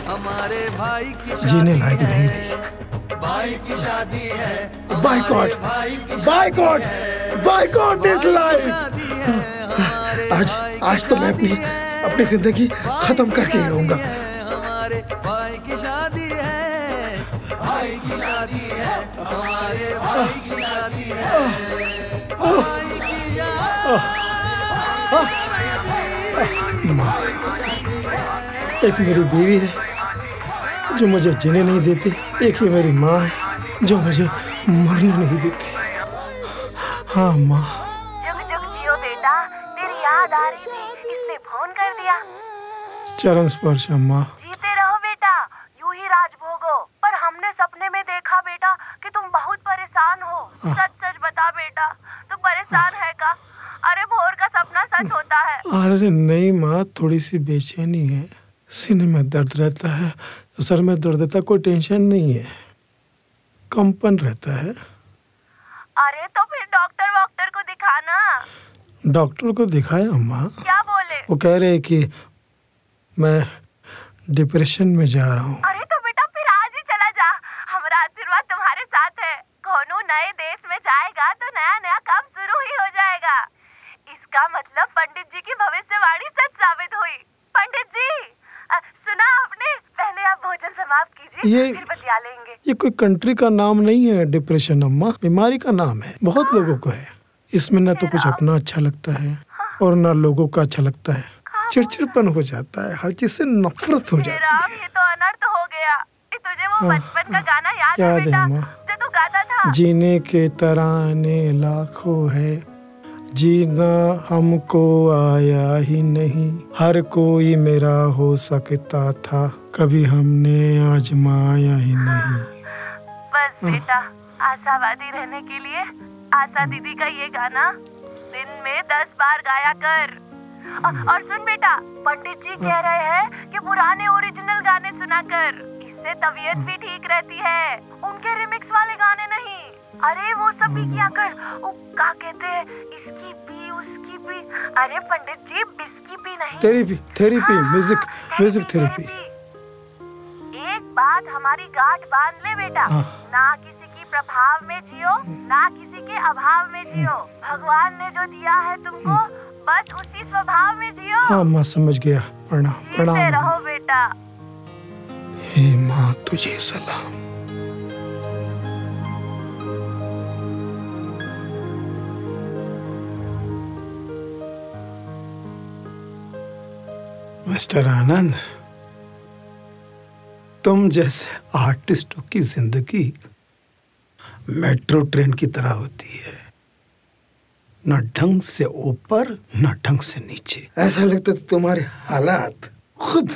जीने लायक नहीं रही। Boycott this life. आज तो मैं अपनी जिंदगी खत्म करके ही रहूंगा। हमारे भाई की शादी है, भाई की शादी है, हमारे भाई की शादी है, भाई की एक मेरी बीवी है जो मुझे जीने नहीं देती, एक ही मेरी माँ है जो मुझे मरने नहीं देती। हाँ माँ। जुग जुग जियो बेटा, तेरी याद आ रही थी इसलिए फोन कर दिया। चरण स्पर्श माँ। जीते रहो बेटा, यूं ही राज भोगो। पर हमने सपने में देखा बेटा कि तुम बहुत परेशान हो। सच सच बता बेटा, तू परेशान है का? अरे भोर का सपना सच होता है। अरे नहीं माँ, थोड़ी सी बेचैनी है, सीने में दर्द रहता है, सर में दर्द रहता है, कोई टेंशन नहीं है, कंपन रहता है। अरे तो फिर डॉक्टर को दिखाना। डॉक्टर को दिखाया अम्मा। क्या बोले? वो कह रहे कि मैं डिप्रेशन में जा रहा हूँ। अरे तो बेटा फिर आज ही चला जा, हमारा आशीर्वाद तुम्हारे साथ है। कोनो नए देश में जाएगा तो नया नया काम शुरू ही हो जाएगा। इसका मतलब पंडित जी की भविष्यवाणी सच साबित हुई। पंडित जी सुना आपने? पहले आप फिर बतिया लेंगे। ये कोई कंट्री का नाम नहीं है डिप्रेशन अम्मा, बीमारी का नाम है, बहुत लोगों को है। इसमें ना तो कुछ अपना अच्छा लगता है और ना लोगों का अच्छा लगता है, चिड़चिड़पन हो जाता है, हर चीज से नफरत हो जाती है। ये तो अनर्थ हो गया। तुझे वो बचपन का गाना याद है याद बेटा, है अम्मा, जो तू गाता था? जीने के तराने लाखों है, जीना हमको आया ही नहीं, हर कोई मेरा हो सकता था, कभी हमने आजमाया ही नहीं। बस बेटा, आशावादी रहने के लिए आशा दीदी का ये गाना दिन में 10 बार गाया कर। और सुन बेटा, पंडित जी कह रहे हैं कि पुराने ओरिजिनल गाने सुना कर, इससे तबीयत भी ठीक रहती है, उनके रिमिक्स वाले गाने नहीं। अरे वो सब भी किया कर। क्या कहते हैं, इसकी पी उसकी पी। अरे पंडित जी, बिस्की पी नहीं, थेरेपी, म्यूजिक थेरेपी। एक बात हमारी गांठ बांध ले बेटा, ना किसी की प्रभाव में जियो, ना किसी के अभाव में जियो। भगवान ने जो दिया है तुमको, बस उसी स्वभाव में जियो। हाँ माँ, समझ गया। प्रणाम प्रणाम। रहो बेटा। हे माँ, तुझे सलाम। मिस्टर आनंद, तुम जैसे आर्टिस्टों की जिंदगी मेट्रो ट्रेन की तरह होती है, न ढंग से ऊपर न ढंग से नीचे। ऐसा लगता है तुम्हारे हालात खुद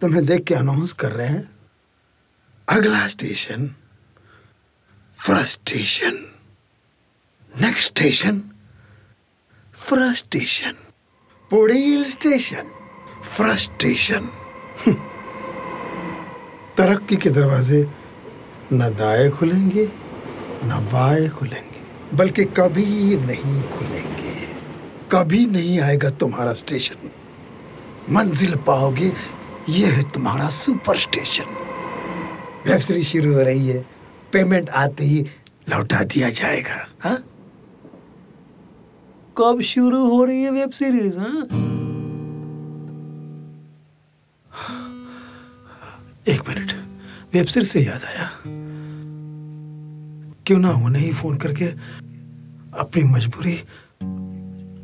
तुम्हें देख के अनाउंस कर रहे हैं, अगला station frustration, next station frustration, Pune station frustration. तरक्की के दरवाजे न दाएं खुलेंगे न बाएं खुलेंगे, बल्कि कभी नहीं खुलेंगे। कभी नहीं आएगा तुम्हारा स्टेशन, मंजिल पाओगे, ये है तुम्हारा सुपर स्टेशन। वेब सीरीज शुरू हो रही है, पेमेंट आते ही लौटा दिया जाएगा। हाँ, कब शुरू हो रही है वेब सीरीज? हाँ, एक मिनट, वेब सीरीज से याद आया, क्यों ना उन्हें ही फोन करके अपनी मजबूरी,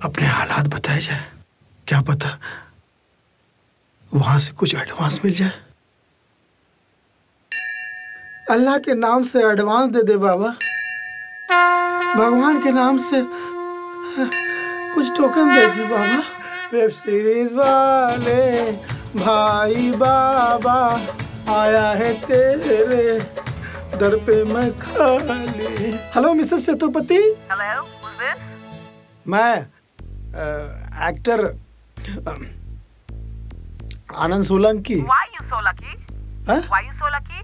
अपने हालात बताए जाए। क्या पता वहां से कुछ एडवांस मिल जाए। अल्लाह के नाम से एडवांस दे दे बाबा, भगवान के नाम से कुछ टोकन दे दे बाबा। वेब सीरीज वाले भाई बाबा, आया है तेरे दर पे मैं खाली। Hello Mrs Sethupathi. हेलो, मैं actor Anand Solanki. Why you so lucky? हाँ? Why you so lucky?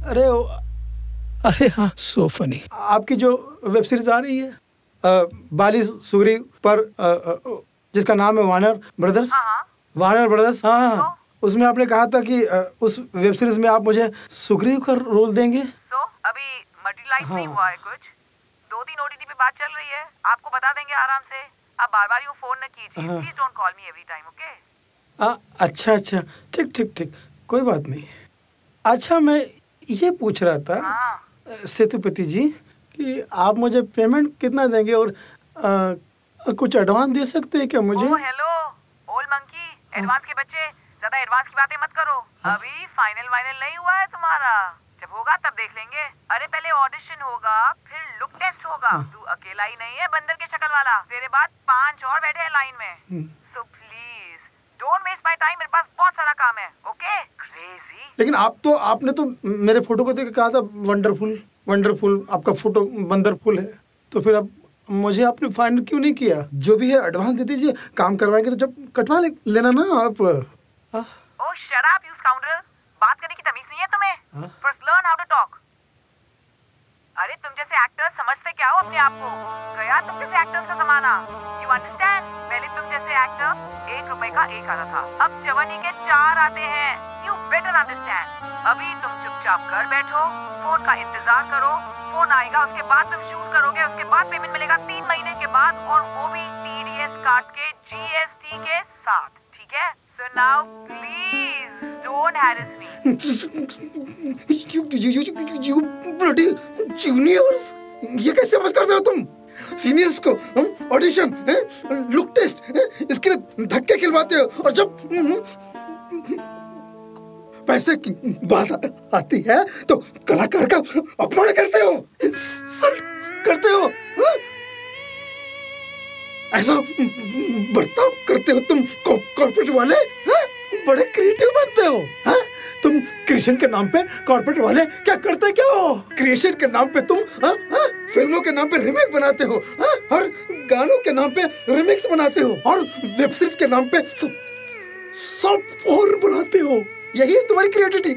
अरे हाँ, सो फनी। आपकी जो वेब सीरीज आ रही है बाली सुगरी पर, जिसका नाम है वार्नर ब्रदर्स। वार्नर ब्रदर्स, हाँ, उसमें आपने कहा था कि उस वेब सीरीज में आप मुझे सुग्रीव का रोल देंगे। तो अभी मटेरियलाइज नहीं हुआ है कुछ, 2 दिन ओटीटी पे बात चल रही है, आपको बता देंगे आराम से। आप बार-बार यूं फोन न कीजिए, please don't call me every time, okay? अच्छा, ठीक, कोई बात नहीं। अच्छा, मैं ये पूछ रहा था सेतुपति जी कि आप मुझे पेमेंट कितना देंगे और कुछ एडवांस दे सकते हैं क्या मुझे? Oh hello old monkey, advance के बच्चे, ज्यादा एडवांस की बातें मत करो। अभी फाइनल नहीं हुआ है तुम्हारा, जब होगा तब देख लेंगे। अरे पहले ऑडिशन होगा, फिर लुक टेस्ट होगा। तू अकेला ही नहीं है बंदर के शक्ल वाला, तेरे बाद 5 और बैठे हैं लाइन में। So please don't waste my time, मेरे पास बहुत सारा काम है, ओके? क्रेजी। लेकिन आपने तो मेरे फोटो को देख के कहा था वंडरफुल, आपका फोटो वंडरफुल है, तो फिर अब मुझे आपने फाइनल क्यों नहीं किया? जो भी है एडवांस दे दीजिए, काम करवाएंगे तो जब कटवा लेना ना आप। Oh shut up you scoundrel, बात करने की तमीज नहीं है तुम्हें? First learn how to talk. अरे तुम जैसे एक्टर्स समझते क्या हो अपने आप को? गया तुम जैसे एक्टर्स का जमाना, यू अंडरस्टैंड? पहले तुम जैसे एक्टर 1 रुपए का 1 आता था, अब जवानी के 4 आते हैं, यू बेटर अंडरस्टैंड। अभी तुम चुपचाप घर बैठो, फोन का इंतजार करो, फोन आएगा, उसके बाद तुम शूट करोगे, उसके बाद पेमेंट मिलेगा 3 महीने के बाद, और वो भी TDS काट के GST के साथ, ठीक है? So now please don't harass me. You bloody juniors! ये कैसे बात करते हो तुम? सीनियर्स को ऑडिशन, लुक टेस्ट, इसके लिए धक्के खिलवाते हो, और जब पैसे की बात आती है तो कलाकार का अपमान करते हो, इंसल्ट करते हो। ऐसा बर्ताव करते हो तुम कॉर्पोरेट वाले? बड़े क्रिएटिव बनते हो। तुम क्रिएशन के नाम पे कॉर्पोरेट वाले क्या करते क्या हो? क्रिएशन के नाम पे तुम फिल्मों के नाम पे रीमेक बनाते हो, और गानों के नाम पे रिमिक्स बनाते हो, और वेब सीरीज के नाम पे सॉफ्ट पोर्न बनाते हो। यही है तुम्हारी creativity.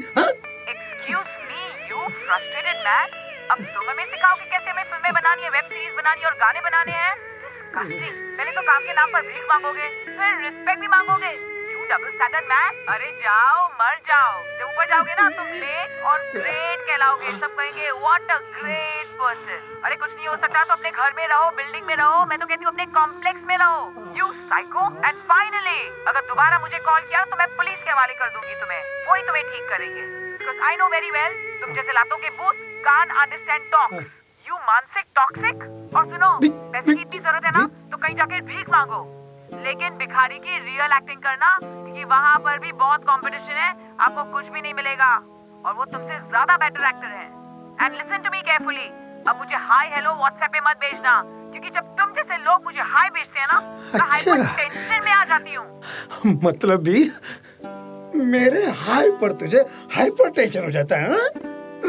Excuse me, you frustrated man? अब तुम हमें सिखाओगे कैसे हमें फिल्में बनानी है, वेब सीरीज बनानी है और गाने बनाने हैं? Disgusting. पहले तो काम के नाम पर भीख मांगोगे, फिर रिस्पेक्ट भी मांगोगे। You double standard man. अरे जाओ, मर जाओ। जब ऊपर जाओगे ना तुम लेट और ग्रेट कहलाओगे। सब कहेंगे what a great person. अरे कुछ नहीं हो सकता तो अपने घर में रहो, बिल्डिंग में रहो, मैं तो कहती हूँ अपने कॉम्प्लेक्स में रहो। You psycho. And finally, अगर दोबारा मुझे कॉल किया तो मैं पुलिस के हवाले कर दूंगी तुम्हें। वही तुम्हें ठीक करेंगे। Because I know very well, तुम जैसे लातों के भूत can't understand talks. You मानसिक टॉक्सिक। और सुनो, पैसे की इतनी जरूरत है ना तो कहीं जाके भीख मांगो, लेकिन भिखारी की रियल एक्टिंग करना, क्योंकि वहाँ पर भी बहुत कंपटीशन है, आपको कुछ भी नहीं मिलेगा, और वो तुमसे ज्यादा बेटर एक्टर है। And listen to me carefully, अब मुझे हाय हेलो व्हाट्सएप पे मत भेजना, क्योंकि जब तुम जैसे लोग मुझे हाय भेजते हैं ना तो हाइपर टेंशन में आ जाती हूँ। मतलब भी मेरे हाय पर तुझे हाइपर टेंशन हो जाता है?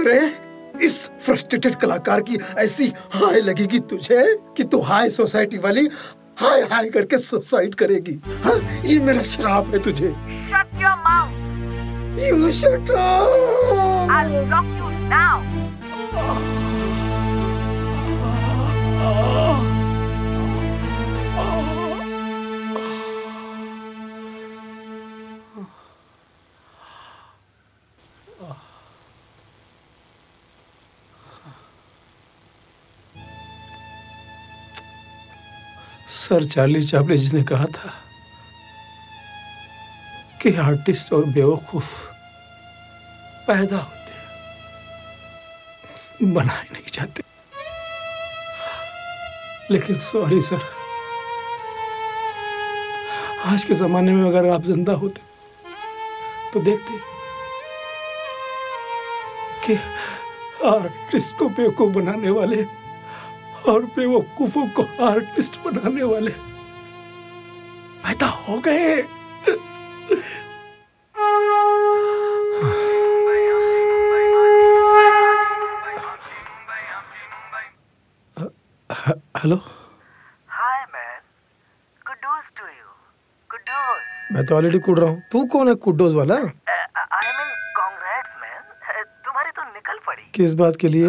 अरे इस फ्रस्ट्रेटेड कलाकार की ऐसी हाय लगेगी तुझे कि तू हाई सोसाइटी वाली हाय हाय करके सुसाइड करेगी। हाँ, ये मेरा श्राप है तुझे। Shut your mouth. You shut up. I'll block you now. Sir Charlie Chaplin ji ने कहा था कि आर्टिस्ट और बेवकूफ पैदा होते हैं, बनाए नहीं जाते। लेकिन सॉरी सर, आज के जमाने में अगर आप जिंदा होते तो देखते कि आर्टिस्ट को बेवकूफ बनाने वाले और बेवकूफों को आर्टिस्ट बनाने वाले पैदा हो गए। Hello. Hi man, kudos to you, kudos. मैं तो ऑलरेडी कूद रहा हूँ, तू कौन है कुडोस वाला? आई मीन कांग्रेट्स मैन, तुम्हारी तो निकल पड़ी। किस बात के लिए?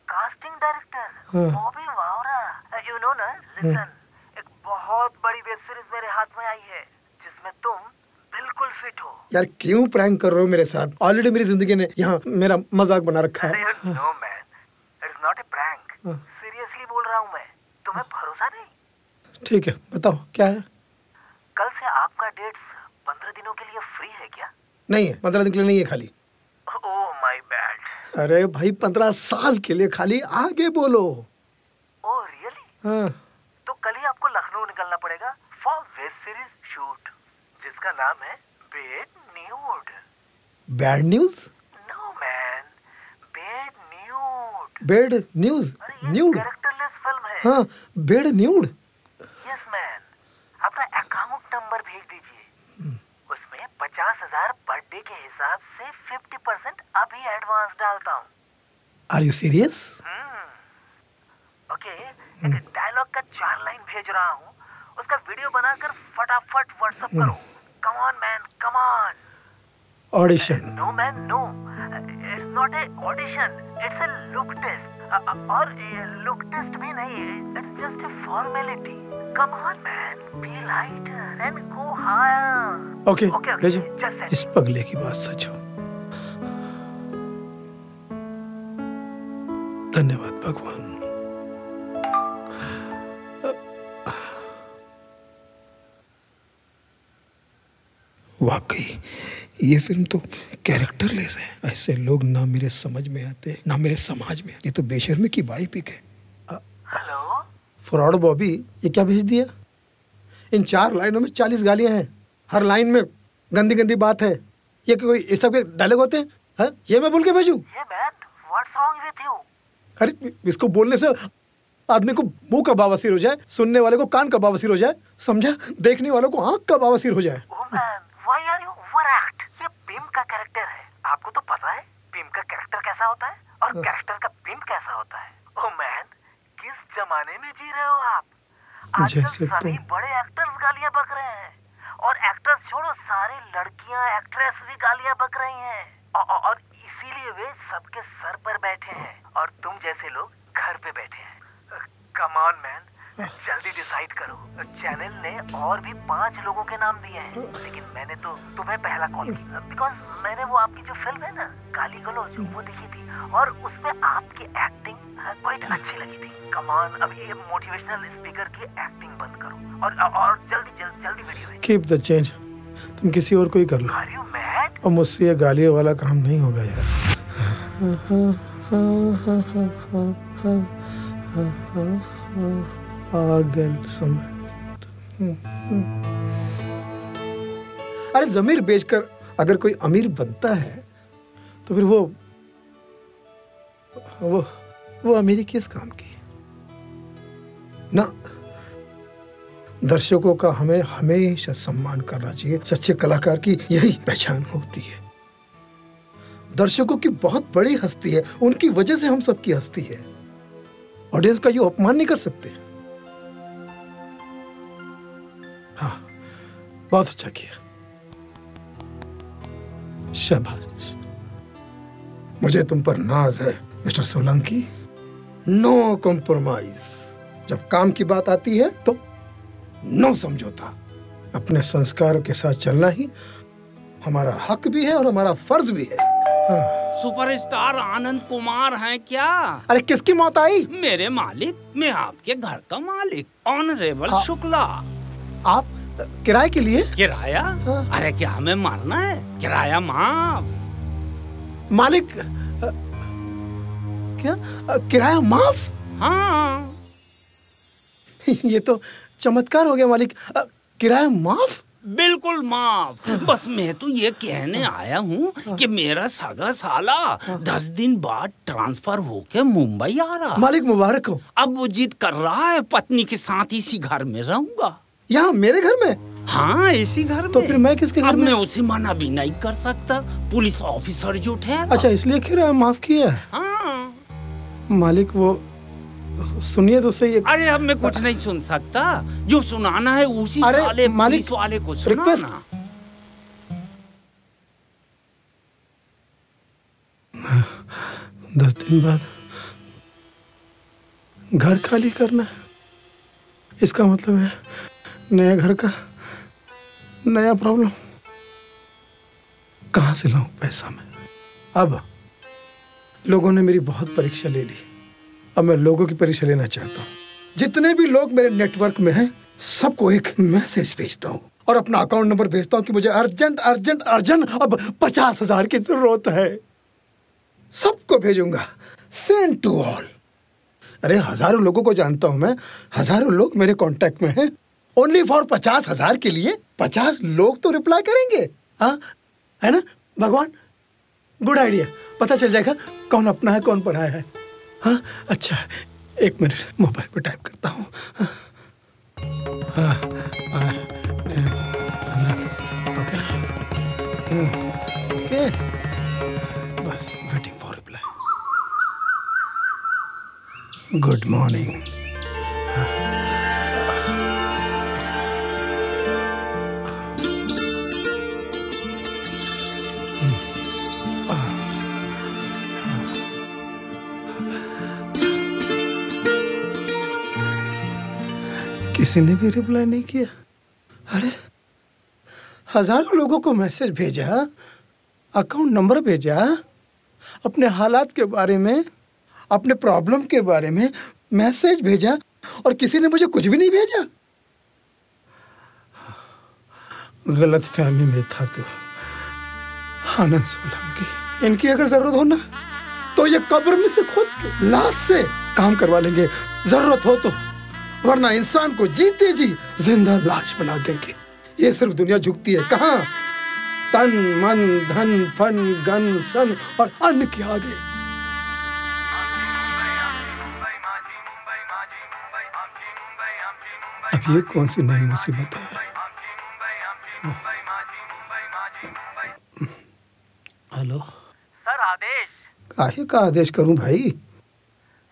कास्टिंग डायरेक्टर बॉबी वावरा, यू नो ना। लिसन, एक बहुत बड़ी वेब सीरीज मेरे हाथ में आई है जिसमें तुम बिल्कुल फिट हो। यार क्यों प्रैंक कर रहे हो मेरे साथ? ऑलरेडी मेरी जिंदगी ने यहाँ मेरा मजाक बना रखा है। No man, it is not a prank, seriously बोल रहा हूँ मैं। तुम्हें भरोसा नहीं? ठीक है, बताओ क्या है? कल से आपका डेट्स 15 दिनों के लिए फ्री है क्या? नहीं है, 15 दिन के लिए नहीं है खाली। Oh my bad. अरे भाई 15 साल के लिए खाली, आगे बोलो। Oh really? हाँ। तो कल ही आपको लखनऊ निकलना पड़ेगा फॉर वेब सीरीज शूट जिसका नाम है bed nude. Bad news? No man, bed nude. Bad news? Nude? Characterless film है। हाँ, बेड न्यूड। यस मैन, अपना अकाउंट नंबर भेज दीजिए, उसमें 50,000 पर डे के हिसाब से 50% अभी एडवांस डालता हूँ। Are you serious? ओके, एक डायलॉग का 4 लाइन भेज रहा हूँ, उसका वीडियो बनाकर फटाफट व्हाट्सएप करो। Come on man, come on. Audition? No man no, it's not a audition, it's a look test. और लुक टेस्ट भी नहीं, it's just a formality. Come on man, be lighter and go higher. Okay, भेजो। जस्ट इस पगले की बात सच हो। धन्यवाद भगवान। वाकई ये फिल्म तो कैरेक्टरलेस है। ऐसे लोग ना मेरे समझ में आते ना मेरे समाज में। ये तो बेशर्मी की बायोपिक है। हेलो फ्रॉड बॉबी, ये क्या भेज दिया? इन 4 लाइनों में 40 गालियां हैं। हर लाइन में गंदी गंदी बात है। ये कोई इस टाइप के डायलॉग होते हैं? हाँ? ये मैं बोल के भेजूं? What's wrong with you? अरे इसको बोलने से आदमी को मुंह का बवासीर हो जाए, सुनने वाले को कान का बवासीर हो जाए, समझा? देखने वालों को आंख का बवासीर हो जाए। Why are you overact? ये पिम्प का कैरेक्टर है। आपको तो पता है पिम्प का कैरेक्टर कैसा होता है और कैरेक्टर का पिम्प कैसा होता है। ओह मैन, किस जमाने में जी रहे हो आप? आजकल सभी बड़े एक्टर्स गालियां बक रहे हैं और एक्टर्स छोड़ो सारी लड़कियां एक्ट्रेस भी गालियां बक रही हैं और इसीलिए वे सबके सर पर बैठे हैं और तुम जैसे लोग घर पे बैठे हैं। कम ऑन मैन, जल्दी डिसाइड करो। चैनल ने और भी 5 लोगों के नाम दिए हैं, लेकिन मैंने तो तुम्हें पहला कॉल किया बिकॉज मैंने वो आपकी जो फिल्म है ना गाली गलौज, वो देखी थी और उसमें आपकी एक्टिंग क्वाइट अच्छी लगी थी। कम ऑन, अब ये मोटिवेशनल स्पीकर की एक्टिंग बंद करो और जल्दी वीडियो है। Keep the change. तुम किसी और को ही कर लो और मुझसे ये गालियों वाला काम नहीं होगा यार। पागल समझ। अरे जमीर बेचकर अगर कोई अमीर बनता है तो फिर वो अमीरी किस काम की ना। दर्शकों का हमें हमेशा सम्मान करना चाहिए। सच्चे कलाकार की यही पहचान होती है। दर्शकों की बहुत बड़ी हस्ती है, उनकी वजह से हम सबकी हस्ती है। ऑडियंस का ये अपमान नहीं कर सकते। हाँ, बहुत अच्छा किया, शाबाश। मुझे तुम पर नाज है मिस्टर सोलंकी। No compromise. जब काम की बात आती है तो नो समझौता। अपने संस्कारों के साथ चलना ही हमारा हक भी है और हमारा फर्ज भी है। हाँ। सुपरस्टार आनंद कुमार हैं क्या? अरे किसकी मौत आई? मेरे मालिक, मैं आपके घर का मालिक ऑनरेबल शुक्ला। आप किराए के लिए? किराया? हाँ। अरे क्या हमें मारना है? किराया माफ। मालिक क्या किराया माफ? हाँ। ये तो चमत्कार हो गया मालिक। किराया माफ? बिल्कुल माफ। बस मैं तो ये कहने आया हूँ कि मेरा सगा साला 10 दिन बाद ट्रांसफर होके मुंबई आ रहा। मालिक मुबारक हो। अब वो जिद कर रहा है पत्नी के साथ इसी घर में रहूंगा। यहाँ मेरे घर में? हाँ, इसी घर में। तो फिर मैं किसके घर में? मैं उसे मना भी नहीं कर सकता, पुलिस ऑफिसर जो ठहरा। अच्छा, इसलिए किराया माफ किया है? हाँ। मालिक वो सुनिए तो सही। अरे अब मैं कुछ नहीं सुन सकता, जो सुनाना है उसी साले पुलिस वाले को सुनाना। 10 दिन बाद घर खाली करना है, इसका मतलब है नया घर का नया प्रॉब्लम। कहां से लाऊं पैसा मैं? अब लोगों ने मेरी बहुत परीक्षा ले ली, अब मैं लोगों की परीक्षा लेना चाहता हूँ। जितने भी लोग मेरे नेटवर्क में हैं, सबको एक मैसेज भेजता हूँ और अपना अकाउंट नंबर भेजता हूँ कि मुझे अर्जेंट अर्जेंट अर्जेंट अब 50,000 की जरूरत है। सबको भेजूंगा, सेंड टू ऑल। अरे हजारों लोगों को जानता हूं मैं, हजारों लोग मेरे कांटेक्ट में हैं। ओनली फॉर 50,000 के लिए 50 लोग तो रिप्लाई करेंगे। हाँ, है ना भगवान? Good idea. पता चल जाएगा कौन अपना है कौन पराया है। हाँ अच्छा, 1 मिनट मोबाइल पे टाइप करता हूँ। हाँ, ओके, बस waiting for reply. Good morning. किसी ने भी रिप्लाई नहीं किया। अरे हजारों लोगों को मैसेज भेजा, अकाउंट नंबर भेजा, अपने हालात के बारे में, अपने प्रॉब्लम के बारे में मैसेज भेजा और किसी ने मुझे कुछ भी नहीं भेजा। गलत फहमी में था तो आनंद सोलंकी। इनकी अगर जरूरत हो ना तो ये कब्र में से खोद के लाश से काम करवा लेंगे, जरूरत हो तो, वरना इंसान को जीते जी जिंदा लाश बना देंगे। ये सिर्फ दुनिया झुकती है कहाँ? तन मन धन फन गन सन और अन्न के आगे। अब ये कौन सी नई मुसीबत है? हेलो सर, आदेश। काहे का आदेश करूं भाई?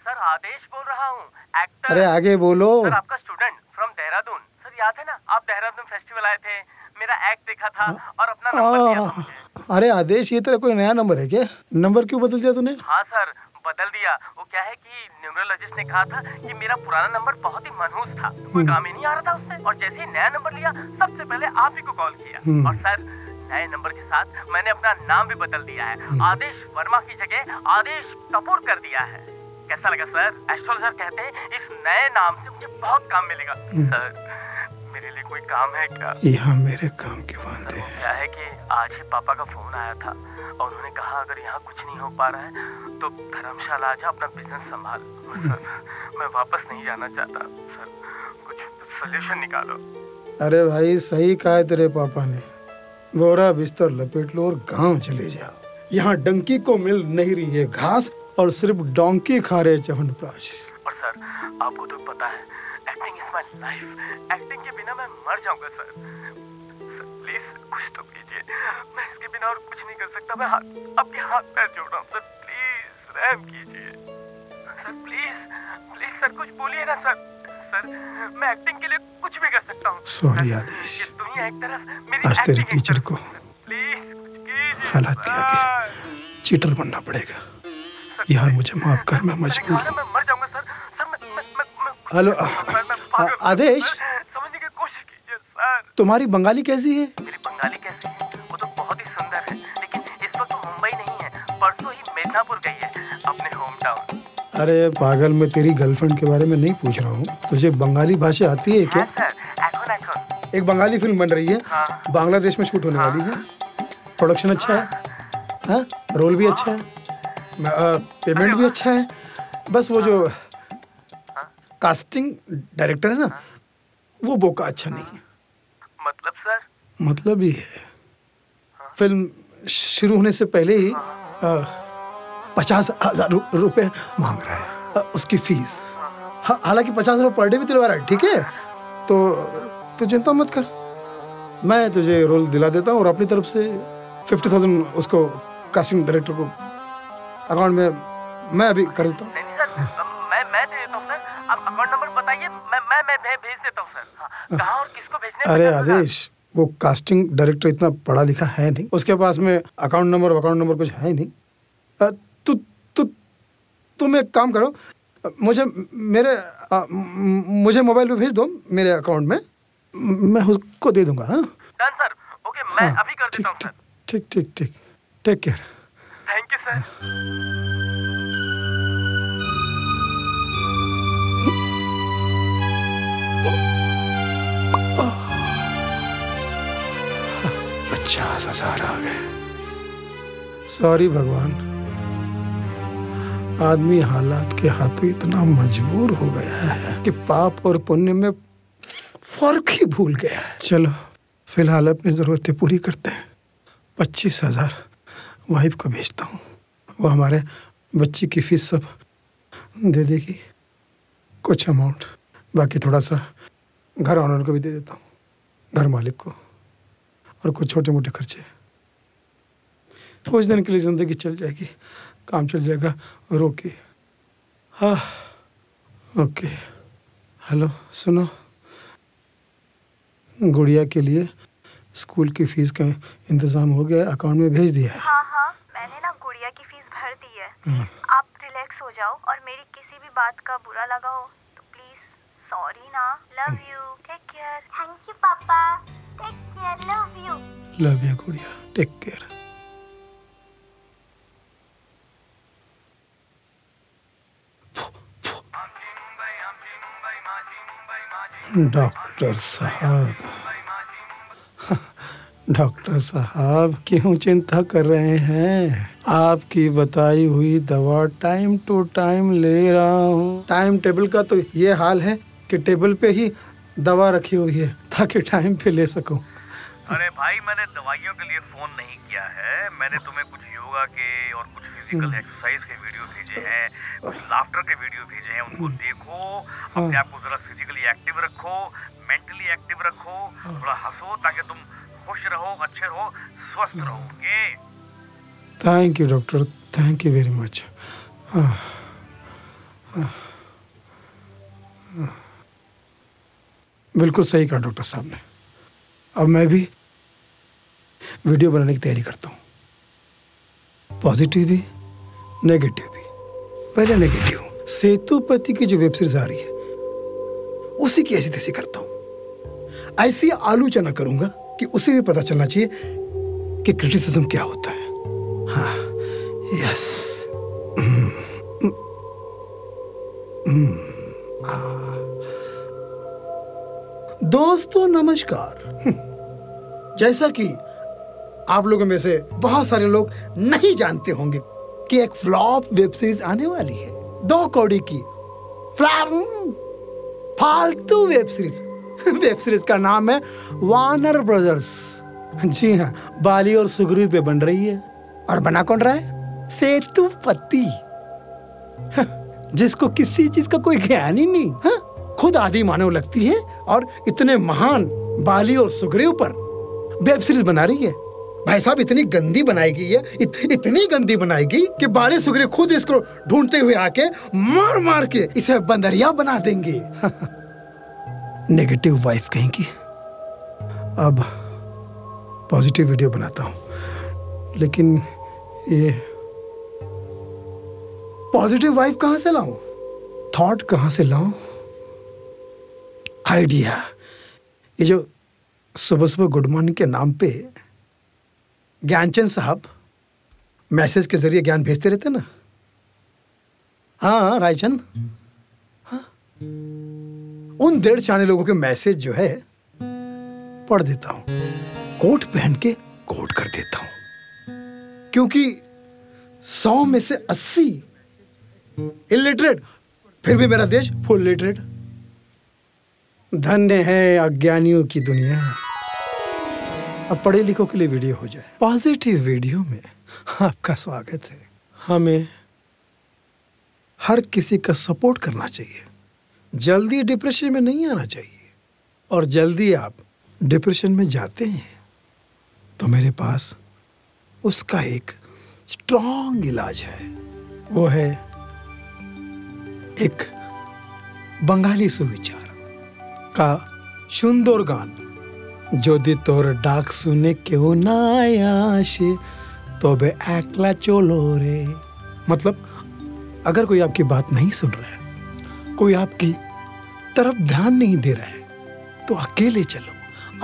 सर, आदेश बोल रहा हूँ, एक्टर। अरे आगे बोलो। सर, आपका स्टूडेंट फ्रॉम देहरादून। सर, याद है ना, आप देहरादून फेस्टिवल आए थे, मेरा एक्ट देखा था और अपना नंबर दिया था मुझे। अरे आदेश, ये तेरा कोई नया नंबर है क्या? नंबर क्यों बदल दिया तूने? हाँ सर, बदल दिया। वो क्या है कि न्यूरोलॉजिस्ट ने कहा था कि मेरा पुराना नंबर बहुत ही मनहूस था, कोई काम ही नहीं आ रहा था उससे, और जैसे ही नया नंबर लिया सबसे पहले आप ही को कॉल किया। और सर, नए नंबर के साथ मैंने अपना नाम भी बदल दिया है, आदेश वर्मा की जगह आदेश कपूर कर दिया है। कैसा लगा सर? एस्ट्रोलॉजर कहते हैं इस नए नाम से मुझे बहुत काम मिलेगा। सर, मेरे लिए कोई काम है क्या? यहाँ मेरे काम के वादे हैं। क्या है कि आज ही पापा का फोन आया था और उन्होंने कहा अगर यहाँ कुछ नहीं हो पा रहा है तो धर्मशाला आजा, अपना बिजनेस संभाल। सर, मैं वापस नहीं जाना चाहता सर, कुछ सॉल्यूशन निकालो। अरे भाई, सही कहा है तेरे पापा ने, बोरा बिस्तर लपेट लो और गांव चले जाओ। यहाँ डंकी को मिल नहीं रही है घास और सिर्फ डोंकी खा रहे च्यवनप्राश। और सर, आपको तो पता है acting is my life, acting के बिना मैं मर जाऊंगा सर। सर प्लीज कुछ तो कीजिए, मैं इसके बिना और कुछ नहीं कर सकता। मैं आपके हाथ पैर जोड़ रहा हूँ सर, प्लीज रहम कीजिए सर, प्लीज प्लीज सर, कुछ बोलिए ना सर। सर, मैं एक्टिंग के लिए कुछ भी कर सकता हूँ। सॉरी आदेश, ये दुनिया एक तरफ मेरी आज तेरे एक्टिंग टीचर को प्लीज कुछ कीजिए। हालात के आगे चीटर बनना पड़ेगा। यार मुझे माफ कर, मैं मजबूर हूँ। मैं मर जाऊंगा सर। सर मैं हेलो आदेश, समझने की कोशिश कीजिए सर। तुम्हारी बंगाली कैसी है? मेरी बंगाली कैसी है? वो तो बहुत ही सुंदर है, लेकिन इस वक्त मुंबई नहीं है, परसों ही मिदनापुर गई है, अपने होम टाउन। अरे पागल, मैं तेरी गर्लफ्रेंड के बारे में नहीं पूछ रहा हूँ। तुझे बंगाली भाषा आती है क्या? हाँ सर, एखन। एक बंगाली फिल्म बन रही है, बांग्लादेश में शूट होने वाली है। प्रोडक्शन अच्छा है, हाँ, रोल भी अच्छा है, पेमेंट भी अच्छा है। बस वो जो कास्टिंग डायरेक्टर है ना, वो बोका अच्छा नहीं है। मतलब सर? मतलब ही है, फिल्म शुरू होने से पहले ही 50,000 रुपए मांग रहा है उसकी फीस। हालांकि 50 रुपये पर डे भी दिलवा रहा है, ठीक है? तो चिंता मत कर, मैं तुझे रोल दिला देता हूँ और अपनी तरफ से 50,000 उसको कास्टिंग डायरेक्टर को अकाउंट में मैं अभी कर देता हूँ। नहीं सर, मैं दे देता हूँ सर, आप अकाउंट नंबर बताइए, मैं भेज देता हूँ सर। कहाँ और किसको भेजने? अरे आदेश, वो कास्टिंग डायरेक्टर इतना पढ़ा लिखा है नहीं, उसके पास में अकाउंट नंबर कुछ है नहीं। तुम एक काम करो, मुझे मोबाइल पे भेज दो मेरे अकाउंट में, मैं उसको दे दूंगा। हाँ डन सर, ओके, मैं अभी कर देता हूँ सर। ठीक, take care. Thank you sir. $50,000 आ गए। सॉरी भगवान, आदमी हालात के हाथों इतना मजबूर हो गया है कि पाप और पुण्य में फर्क ही भूल गया है। चलो फिलहाल अपनी जरूरतें पूरी करते हैं। 25,000 वाइफ को भेजता हूँ, वो हमारे बच्ची की फीस सब दे देगी, कुछ अमाउंट, बाकी थोड़ा सा घर ऑनर को भी दे देता हूँ, घर मालिक को, और कुछ छोटे मोटे खर्चे। कुछ दिन के लिए जिंदगी चल जाएगी, काम चल जाएगा, रोके। हाँ ओके। हेलो सुनो, गुड़िया के लिए स्कूल की फीस का इंतजाम हो गया, अकाउंट में भेज दिया है। हाँ, मैंने ना गुड़िया की फीस भर दी है। आप रिलैक्स हो जाओ, और मेरी किसी भी बात का बुरा लगा हो तो प्लीज सॉरी ना। Love you, take care. Thank you papa, take care, love you. Love you गुड़िया, टेक केयर। डॉक्टर साहब, डॉक्टर साहब क्यों चिंता कर रहे हैं? आपकी बताई हुई दवा टाइम टू टाइम ले रहा हूँ। टाइम टेबल का तो ये हाल है कि टेबल पे ही दवा रखी हुई है ताकि टाइम पे ले सकूं। अरे भाई, मैंने दवाइयों के लिए फोन नहीं किया है। मैंने तुम्हें कुछ योगा के और कुछ फिजिकल एक्सरसाइज के वीडियो भेजे हैं, कुछ लाफ्टर के वीडियो भेजे हैं। उनको देखो, अपने आप को जरा फिजिकली एक्टिव रखो, मेंटली एक्टिव रखो, थोड़ा हंसो ताकि तुम खुश रहो, अच्छे रहो, स्वस्थ रहो। Okay? Thank you doctor, thank you very much. बिल्कुल सही कहा डॉक्टर साहब ने। अब मैं भी वीडियो बनाने की तैयारी करता हूँ, पॉजिटिव भी नेगेटिव भी। पहले नेगेटिव, सेतुपति की जो वेब सीरीज आ रही है उसी की ऐसी तैसी करता हूँ। ऐसी आलोचना करूंगा कि उसे भी पता चलना चाहिए कि क्रिटिसिज्म क्या होता है। हाँ, यस। दोस्तों नमस्कार। जैसा कि आप लोगों में से बहुत सारे लोग नहीं जानते होंगे कि एक फ्लॉप वेब सीरीज आने वाली है, 2 कौड़ी की फालतू वेब सीरीज। वेब सीरीज का नाम है वार्नर ब्रदर्स। जी हाँ, बाली और सुग्रीव पे बन रही है। और बना कौन रहा है? सेतुपति, जिसको किसी चीज का कोई ज्ञान ही नहीं। हाँ? खुद आदि मानव लगती है और इतने महान बाली और सुग्रीव पर वेब सीरीज बना रही है। भाई साहब, इतनी गंदी बनाएगी ये, इतनी गंदी बनाएगी कि बाली सुग्रीव खुद इसको ढूंढते हुए आके मार मार के इसे बंदरिया बना देंगे। नेगेटिव वाइफ कहेंगी। अब पॉजिटिव वीडियो बनाता हूं, लेकिन ये पॉजिटिव वाइफ कहां से लाऊं? थॉट कहां से लाऊं? आइडिया। ये जो सुबह सुबह गुड मॉर्निंग के नाम पे ज्ञानचंद साहब मैसेज के जरिए ज्ञान भेजते रहते ना। हाँ रायचंद, हाँ, उन 1.5 जाने लोगों के मैसेज जो है पढ़ देता हूं, कोट पहन के कोट कर देता हूं, क्योंकि 100 में से 80 इलिटरेट, फिर भी मेरा देश फुल लिटरेट। धन्य है अज्ञानियों की दुनिया। अब पढ़े लिखों के लिए वीडियो हो जाए। पॉजिटिव वीडियो में आपका स्वागत है। हमें हर किसी का सपोर्ट करना चाहिए। जल्दी डिप्रेशन में नहीं आना चाहिए, और जल्दी आप डिप्रेशन में जाते हैं तो मेरे पास उसका एक स्ट्रॉन्ग इलाज है। वो है एक बंगाली सुविचार का सुंदर गान, যদি তোর ডাক শুনে কেউ না আসে তবে একলা চলো রে। मतलब अगर कोई आपकी बात नहीं सुन रहा है, कोई आपकी तरफ ध्यान नहीं दे रहा है, तो अकेले चलो,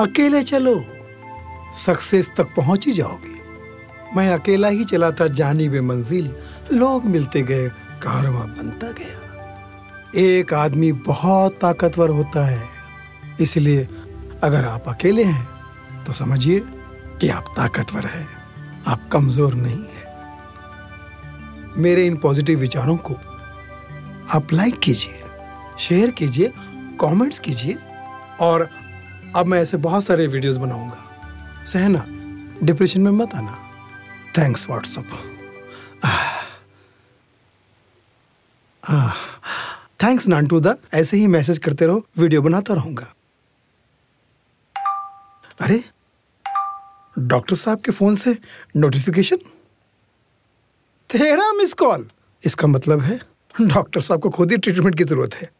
अकेले चलो, सक्सेस तक पहुंच ही जाओगे। मैं अकेला ही चला था जानी बे मंजिल, लोग मिलते गए, कारवां बनता गया। एक आदमी बहुत ताकतवर होता है, इसलिए अगर आप अकेले हैं तो समझिए कि आप ताकतवर हैं, आप कमजोर नहीं हैं। मेरे इन पॉजिटिव विचारों को आप लाइक कीजिए, शेयर कीजिए, कमेंट्स कीजिए, और अब मैं ऐसे बहुत सारे वीडियोस बनाऊंगा। सहना, डिप्रेशन में मत आना। Thanks WhatsApp. थैंक्स नानटूदा, ऐसे ही मैसेज करते रहो, वीडियो बनाता रहूंगा। अरे डॉक्टर साहब के फोन से नोटिफिकेशन, 13 मिस कॉल। इसका मतलब है डॉक्टर साहब को खुद ही ट्रीटमेंट की जरूरत है।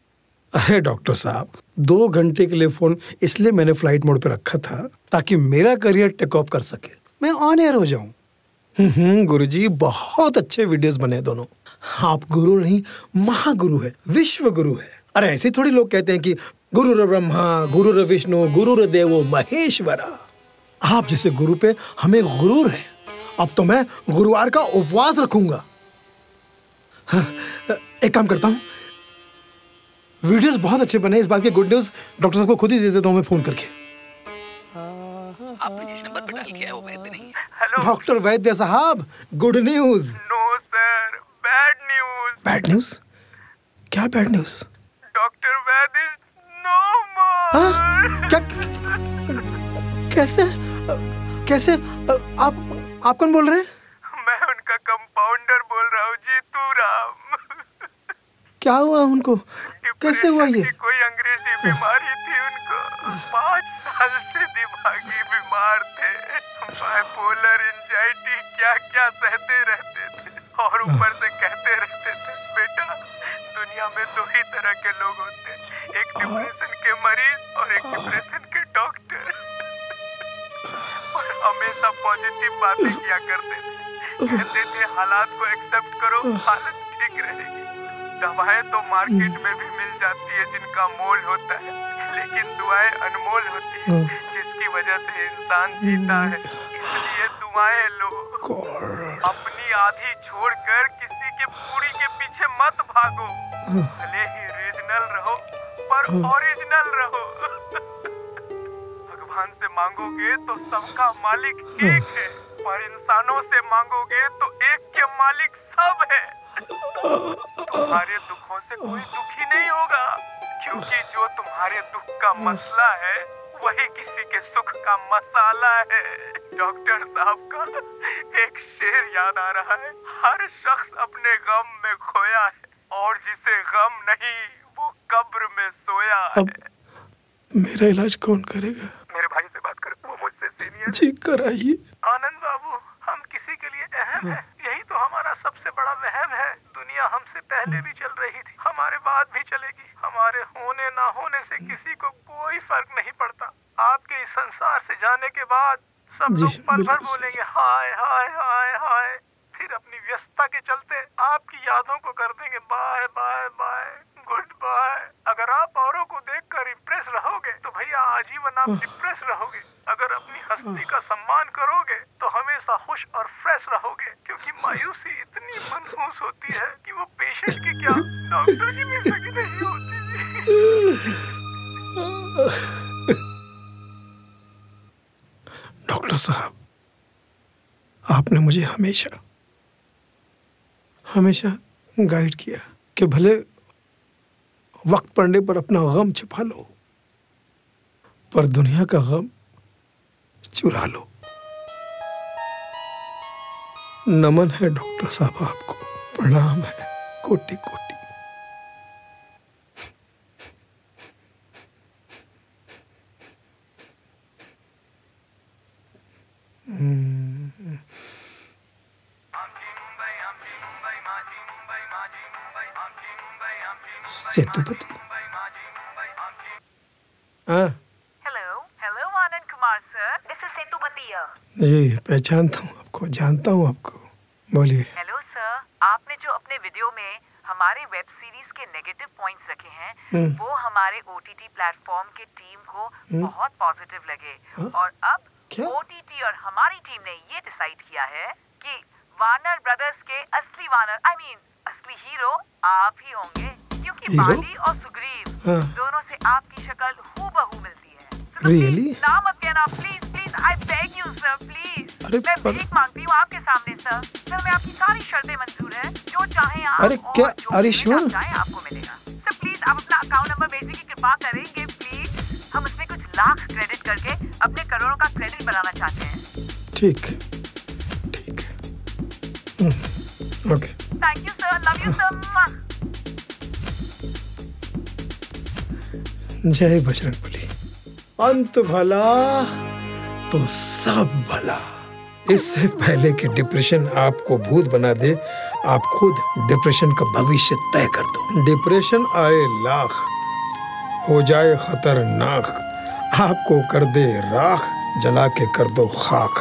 अरे डॉक्टर साहब, 2 घंटे के लिए फोन इसलिए मैंने फ्लाइट मोड पे रखा था ताकि मेरा करियर टेक ऑफ कर सके, मैं ऑन एयर हो जाऊं। गुरुजी, बहुत अच्छे वीडियोस बने दोनों। आप गुरु नहीं, महागुरु है, विश्व गुरु है। अरे ऐसे थोड़ी लोग कहते हैं कि गुरु ब्रह्मा, गुरु विष्णु, गुरु देवो महेश्वरा। आप जैसे गुरु पे हमें गुरूर है। अब तो मैं गुरुवार का उपवास रखूंगा। हाँ, एक काम करता हूँ, वीडियोस बहुत अच्छे बने, इस बात की गुड न्यूज डॉक्टर साहब को खुद ही दे देता हूँ मैं फोन करके। आपने जिस नंबर पर डायल किया है वो वैद्य नहीं है। डॉक्टर वैद्य साहब, good news. No sir, bad news. Bad news? क्या bad news? Doctor Vaidya no more. क्या? कैसे कैसे? आप कौन बोल रहे हैं? मैं उनका कंपाउंडर बोल रहा हूँ, जीतू राम। क्या हुआ उनको? कैसे हुआ ये? कोई अंग्रेजी बीमारी थी उनको। 5 साल से दिमागी बीमार थे। बाइपोलर, एंजाइटी, क्या क्या सहते रहते थे और ऊपर से कहते रहते थे, बेटा दुनिया में 2 ही तरह के लोग होते हैं, एक डिप्रेशन के मरीज और एक डिप्रेशन के डॉक्टर। और हमेशा पॉजिटिव बातें किया करते थे, कहते थे हालात को एक्सेप्ट करो, हालत ठीक रहेगी। दवाएं तो मार्केट में भी मिल जाती है जिनका मोल होता है, लेकिन दुआएं अनमोल होती है जिसकी वजह से इंसान जीता है। इसलिए दुआएं लो, अपनी आधी छोड़कर किसी के पूरी के पीछे मत भागो। भले ही रीजनल रहो पर ओरिजिनल रहो। भगवान से मांगोगे तो सबका मालिक एक है, पर इंसानों से मांगोगे तो एक के मालिक सब है। तुम्हारे दुखों से कोई दुखी नहीं होगा, क्योंकि जो तुम्हारे दुख का मसला है वही किसी के सुख का मसाला है। डॉक्टर साहब का एक शेर याद आ रहा है, हर शख्स अपने गम में खोया है और जिसे गम नहीं वो कब्र में सोया है। मेरा इलाज कौन करेगा? मेरे भाई से बात कर, वो मुझसे सीनियर। जी कराइए। आनंद बाबू, हम किसी के लिए अहम है, यही तो हमारा सबसे बड़ा वहम है। दुनिया हमसे पहले भी चल रही थी, हमारे बाद भी चलेगी। हमारे होने ना होने से किसी को कोई फर्क नहीं पड़ता। आपके इस संसार से जाने के बाद सब लोग पल भर बोलेंगे हाय हाय हाय हाय, फिर अपनी व्यस्तता के चलते आपकी यादों को कर देंगे bye bye bye, goodbye. अगर आप औरों को देखकर इम्प्रेस रहोगे तो भैया आजीवन आप डिप्रेस रहोगे। अगर अपनी हस्ती का सम्मान करोगे तो हमेशा खुश और फ्रेश रहोगे, क्योंकि मायूसी इतनी मनहूस होती है कि वो पेशेंट की क्या डॉक्टर की भी सकी नहीं होती। डॉक्टर साहब, आपने मुझे हमेशा गाइड किया कि भले वक्त पड़ने पर अपना गम छिपा लो, पर दुनिया का गम चुरा लो। नमन है डॉक्टर साहब आपको, प्रणाम है, कोटि कोटि। सेतुपति। हाँ hello Anand Kumar sir, this is Sethupathi. जी पहचानता हूँ आपको, जानता हूँ आपको, बोलिए। हेलो सर, आपने जो अपने वीडियो में हमारे वेब सीरीज के नेगेटिव पॉइंट्स रखे हैं वो हमारे OTT प्लेटफॉर्म के टीम को बहुत पॉजिटिव लगे। और अब OTT और हमारी टीम ने ये डिसाइड किया है कि वार्नर ब्रदर्स के असली वार्नर असली हीरो आप ही होंगे, क्योंकि बाली और सुग्रीव दोनों से आपकी शक्ल हूबहू मिलती है। रियली? ना मत कहना please please, I beg you sir please. मैं भीख मांगती हूँ आपके सामने सर। सर मैं आपकी सारी शर्तें मंजूर है, जो चाहे आप। अरे क्या? अरे श्योर, आपको मिलेगा सर। प्लीज आप अपना अकाउंट नंबर भेजने की कृपा करेंगे प्लीज। हम उसमें कुछ लाख क्रेडिट करके अपने करोड़ों का क्रेडिट बनाना चाहते हैं। ठीक okay. Thank you sir, love you sir. जय बजरंगबली। अंत भला तो सब भला। इससे पहले कि डिप्रेशन आपको भूत बना दे, आप खुद डिप्रेशन का भविष्य तय कर दो। डिप्रेशन आए लाख, हो जाए खतरनाक, आपको कर दे राख, जला के कर दो खाक।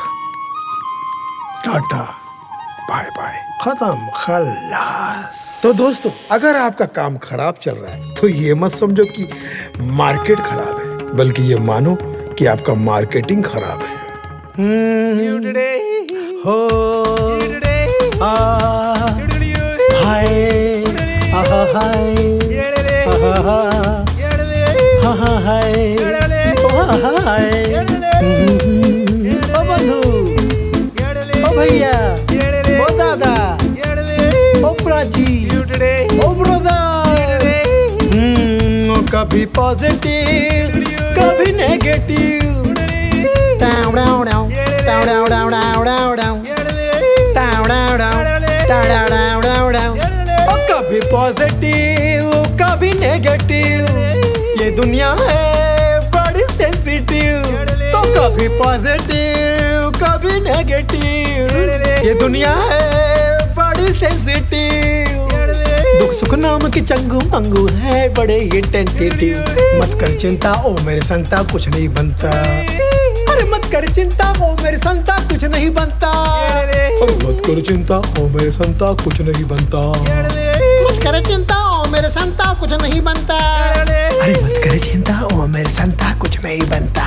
टाटा बाय बाय, खत्म, खल्लास। तो दोस्तों, अगर आपका काम खराब चल रहा है तो ये मत समझो कि मार्केट खराब है, बल्कि ये मानो कि आपका मार्केटिंग खराब है। हाय कभी पॉजिटिव कभी नेगेटिव। कभी पॉजिटिव कभी नेगेटिव, ये दुनिया है बड़ी सेंसिटिव। तो कभी पॉजिटिव कभी नेगेटिव, ये दुनिया है बड़ी सेंसिटिव। दुख सुख नाम की चंगू मंगू है बड़े ही टेंटेटिव। मत कर चिंता ओ मेरे संता कुछ नहीं बनता, अरे मत कर चिंता ओ मेरे संता कुछ नहीं बनता। मत कर चिंता ओ मेरे संता कुछ नहीं बनता, मत कर चिंता ओ मेरे संता कुछ नहीं बनता। अरे मत कर चिंता ओ मेरे संता कुछ नहीं बनता।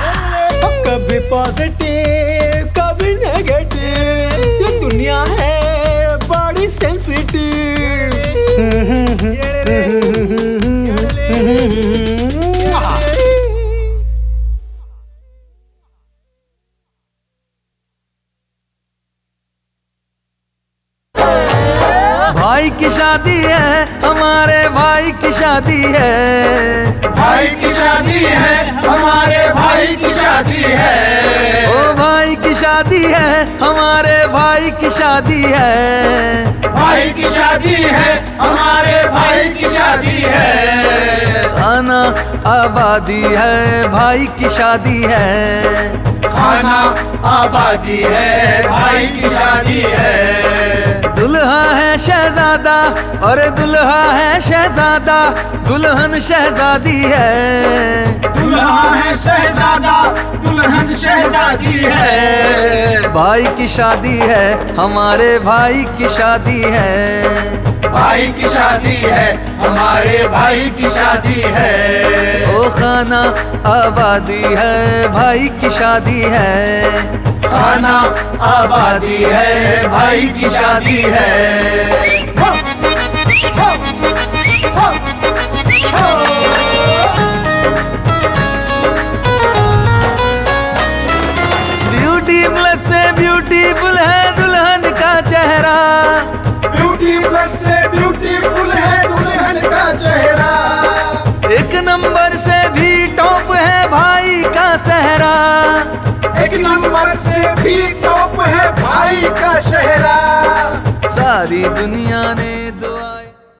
कभी पॉजिटिव कभी नेगेटिव, ये दुनिया है बड़ी सेंसिटिव। भाई की शादी है, हमारे भाई की शादी है। भाई की शादी है, हमारे भाई की शादी है। ओ भाई की शादी है, हमारे भाई की शादी है। भाई की शादी है, हमारे भाई की शादी है। खाना आबादी है, भाई की शादी है। खाना आबादी है, भाई की शादी है। दुल्हा है शहजादा और दुल्हा है शहजादा, दुल्हन शहजादी है। दुल्हा है शहजादा, दुल्हन शहजादी है। भाई की शादी है, हमारे भाई की शादी है। भाई की शादी है, हमारे भाई की शादी है। ओ खाना आबादी है, भाई की शादी है। खाना आबादी है, भाई की शादी है। ब्यूटी प्लस से ब्यूटीफुल है दुल्हन का चेहरा। ब्यूटी प्लस से ब्यूटीफुल है दुल्हन का चेहरा। एक नंबर से भी टॉप है भाई का सेहरा। एक नंबर से भी टॉप है भाई का सेहरा। सारी दुनिया ने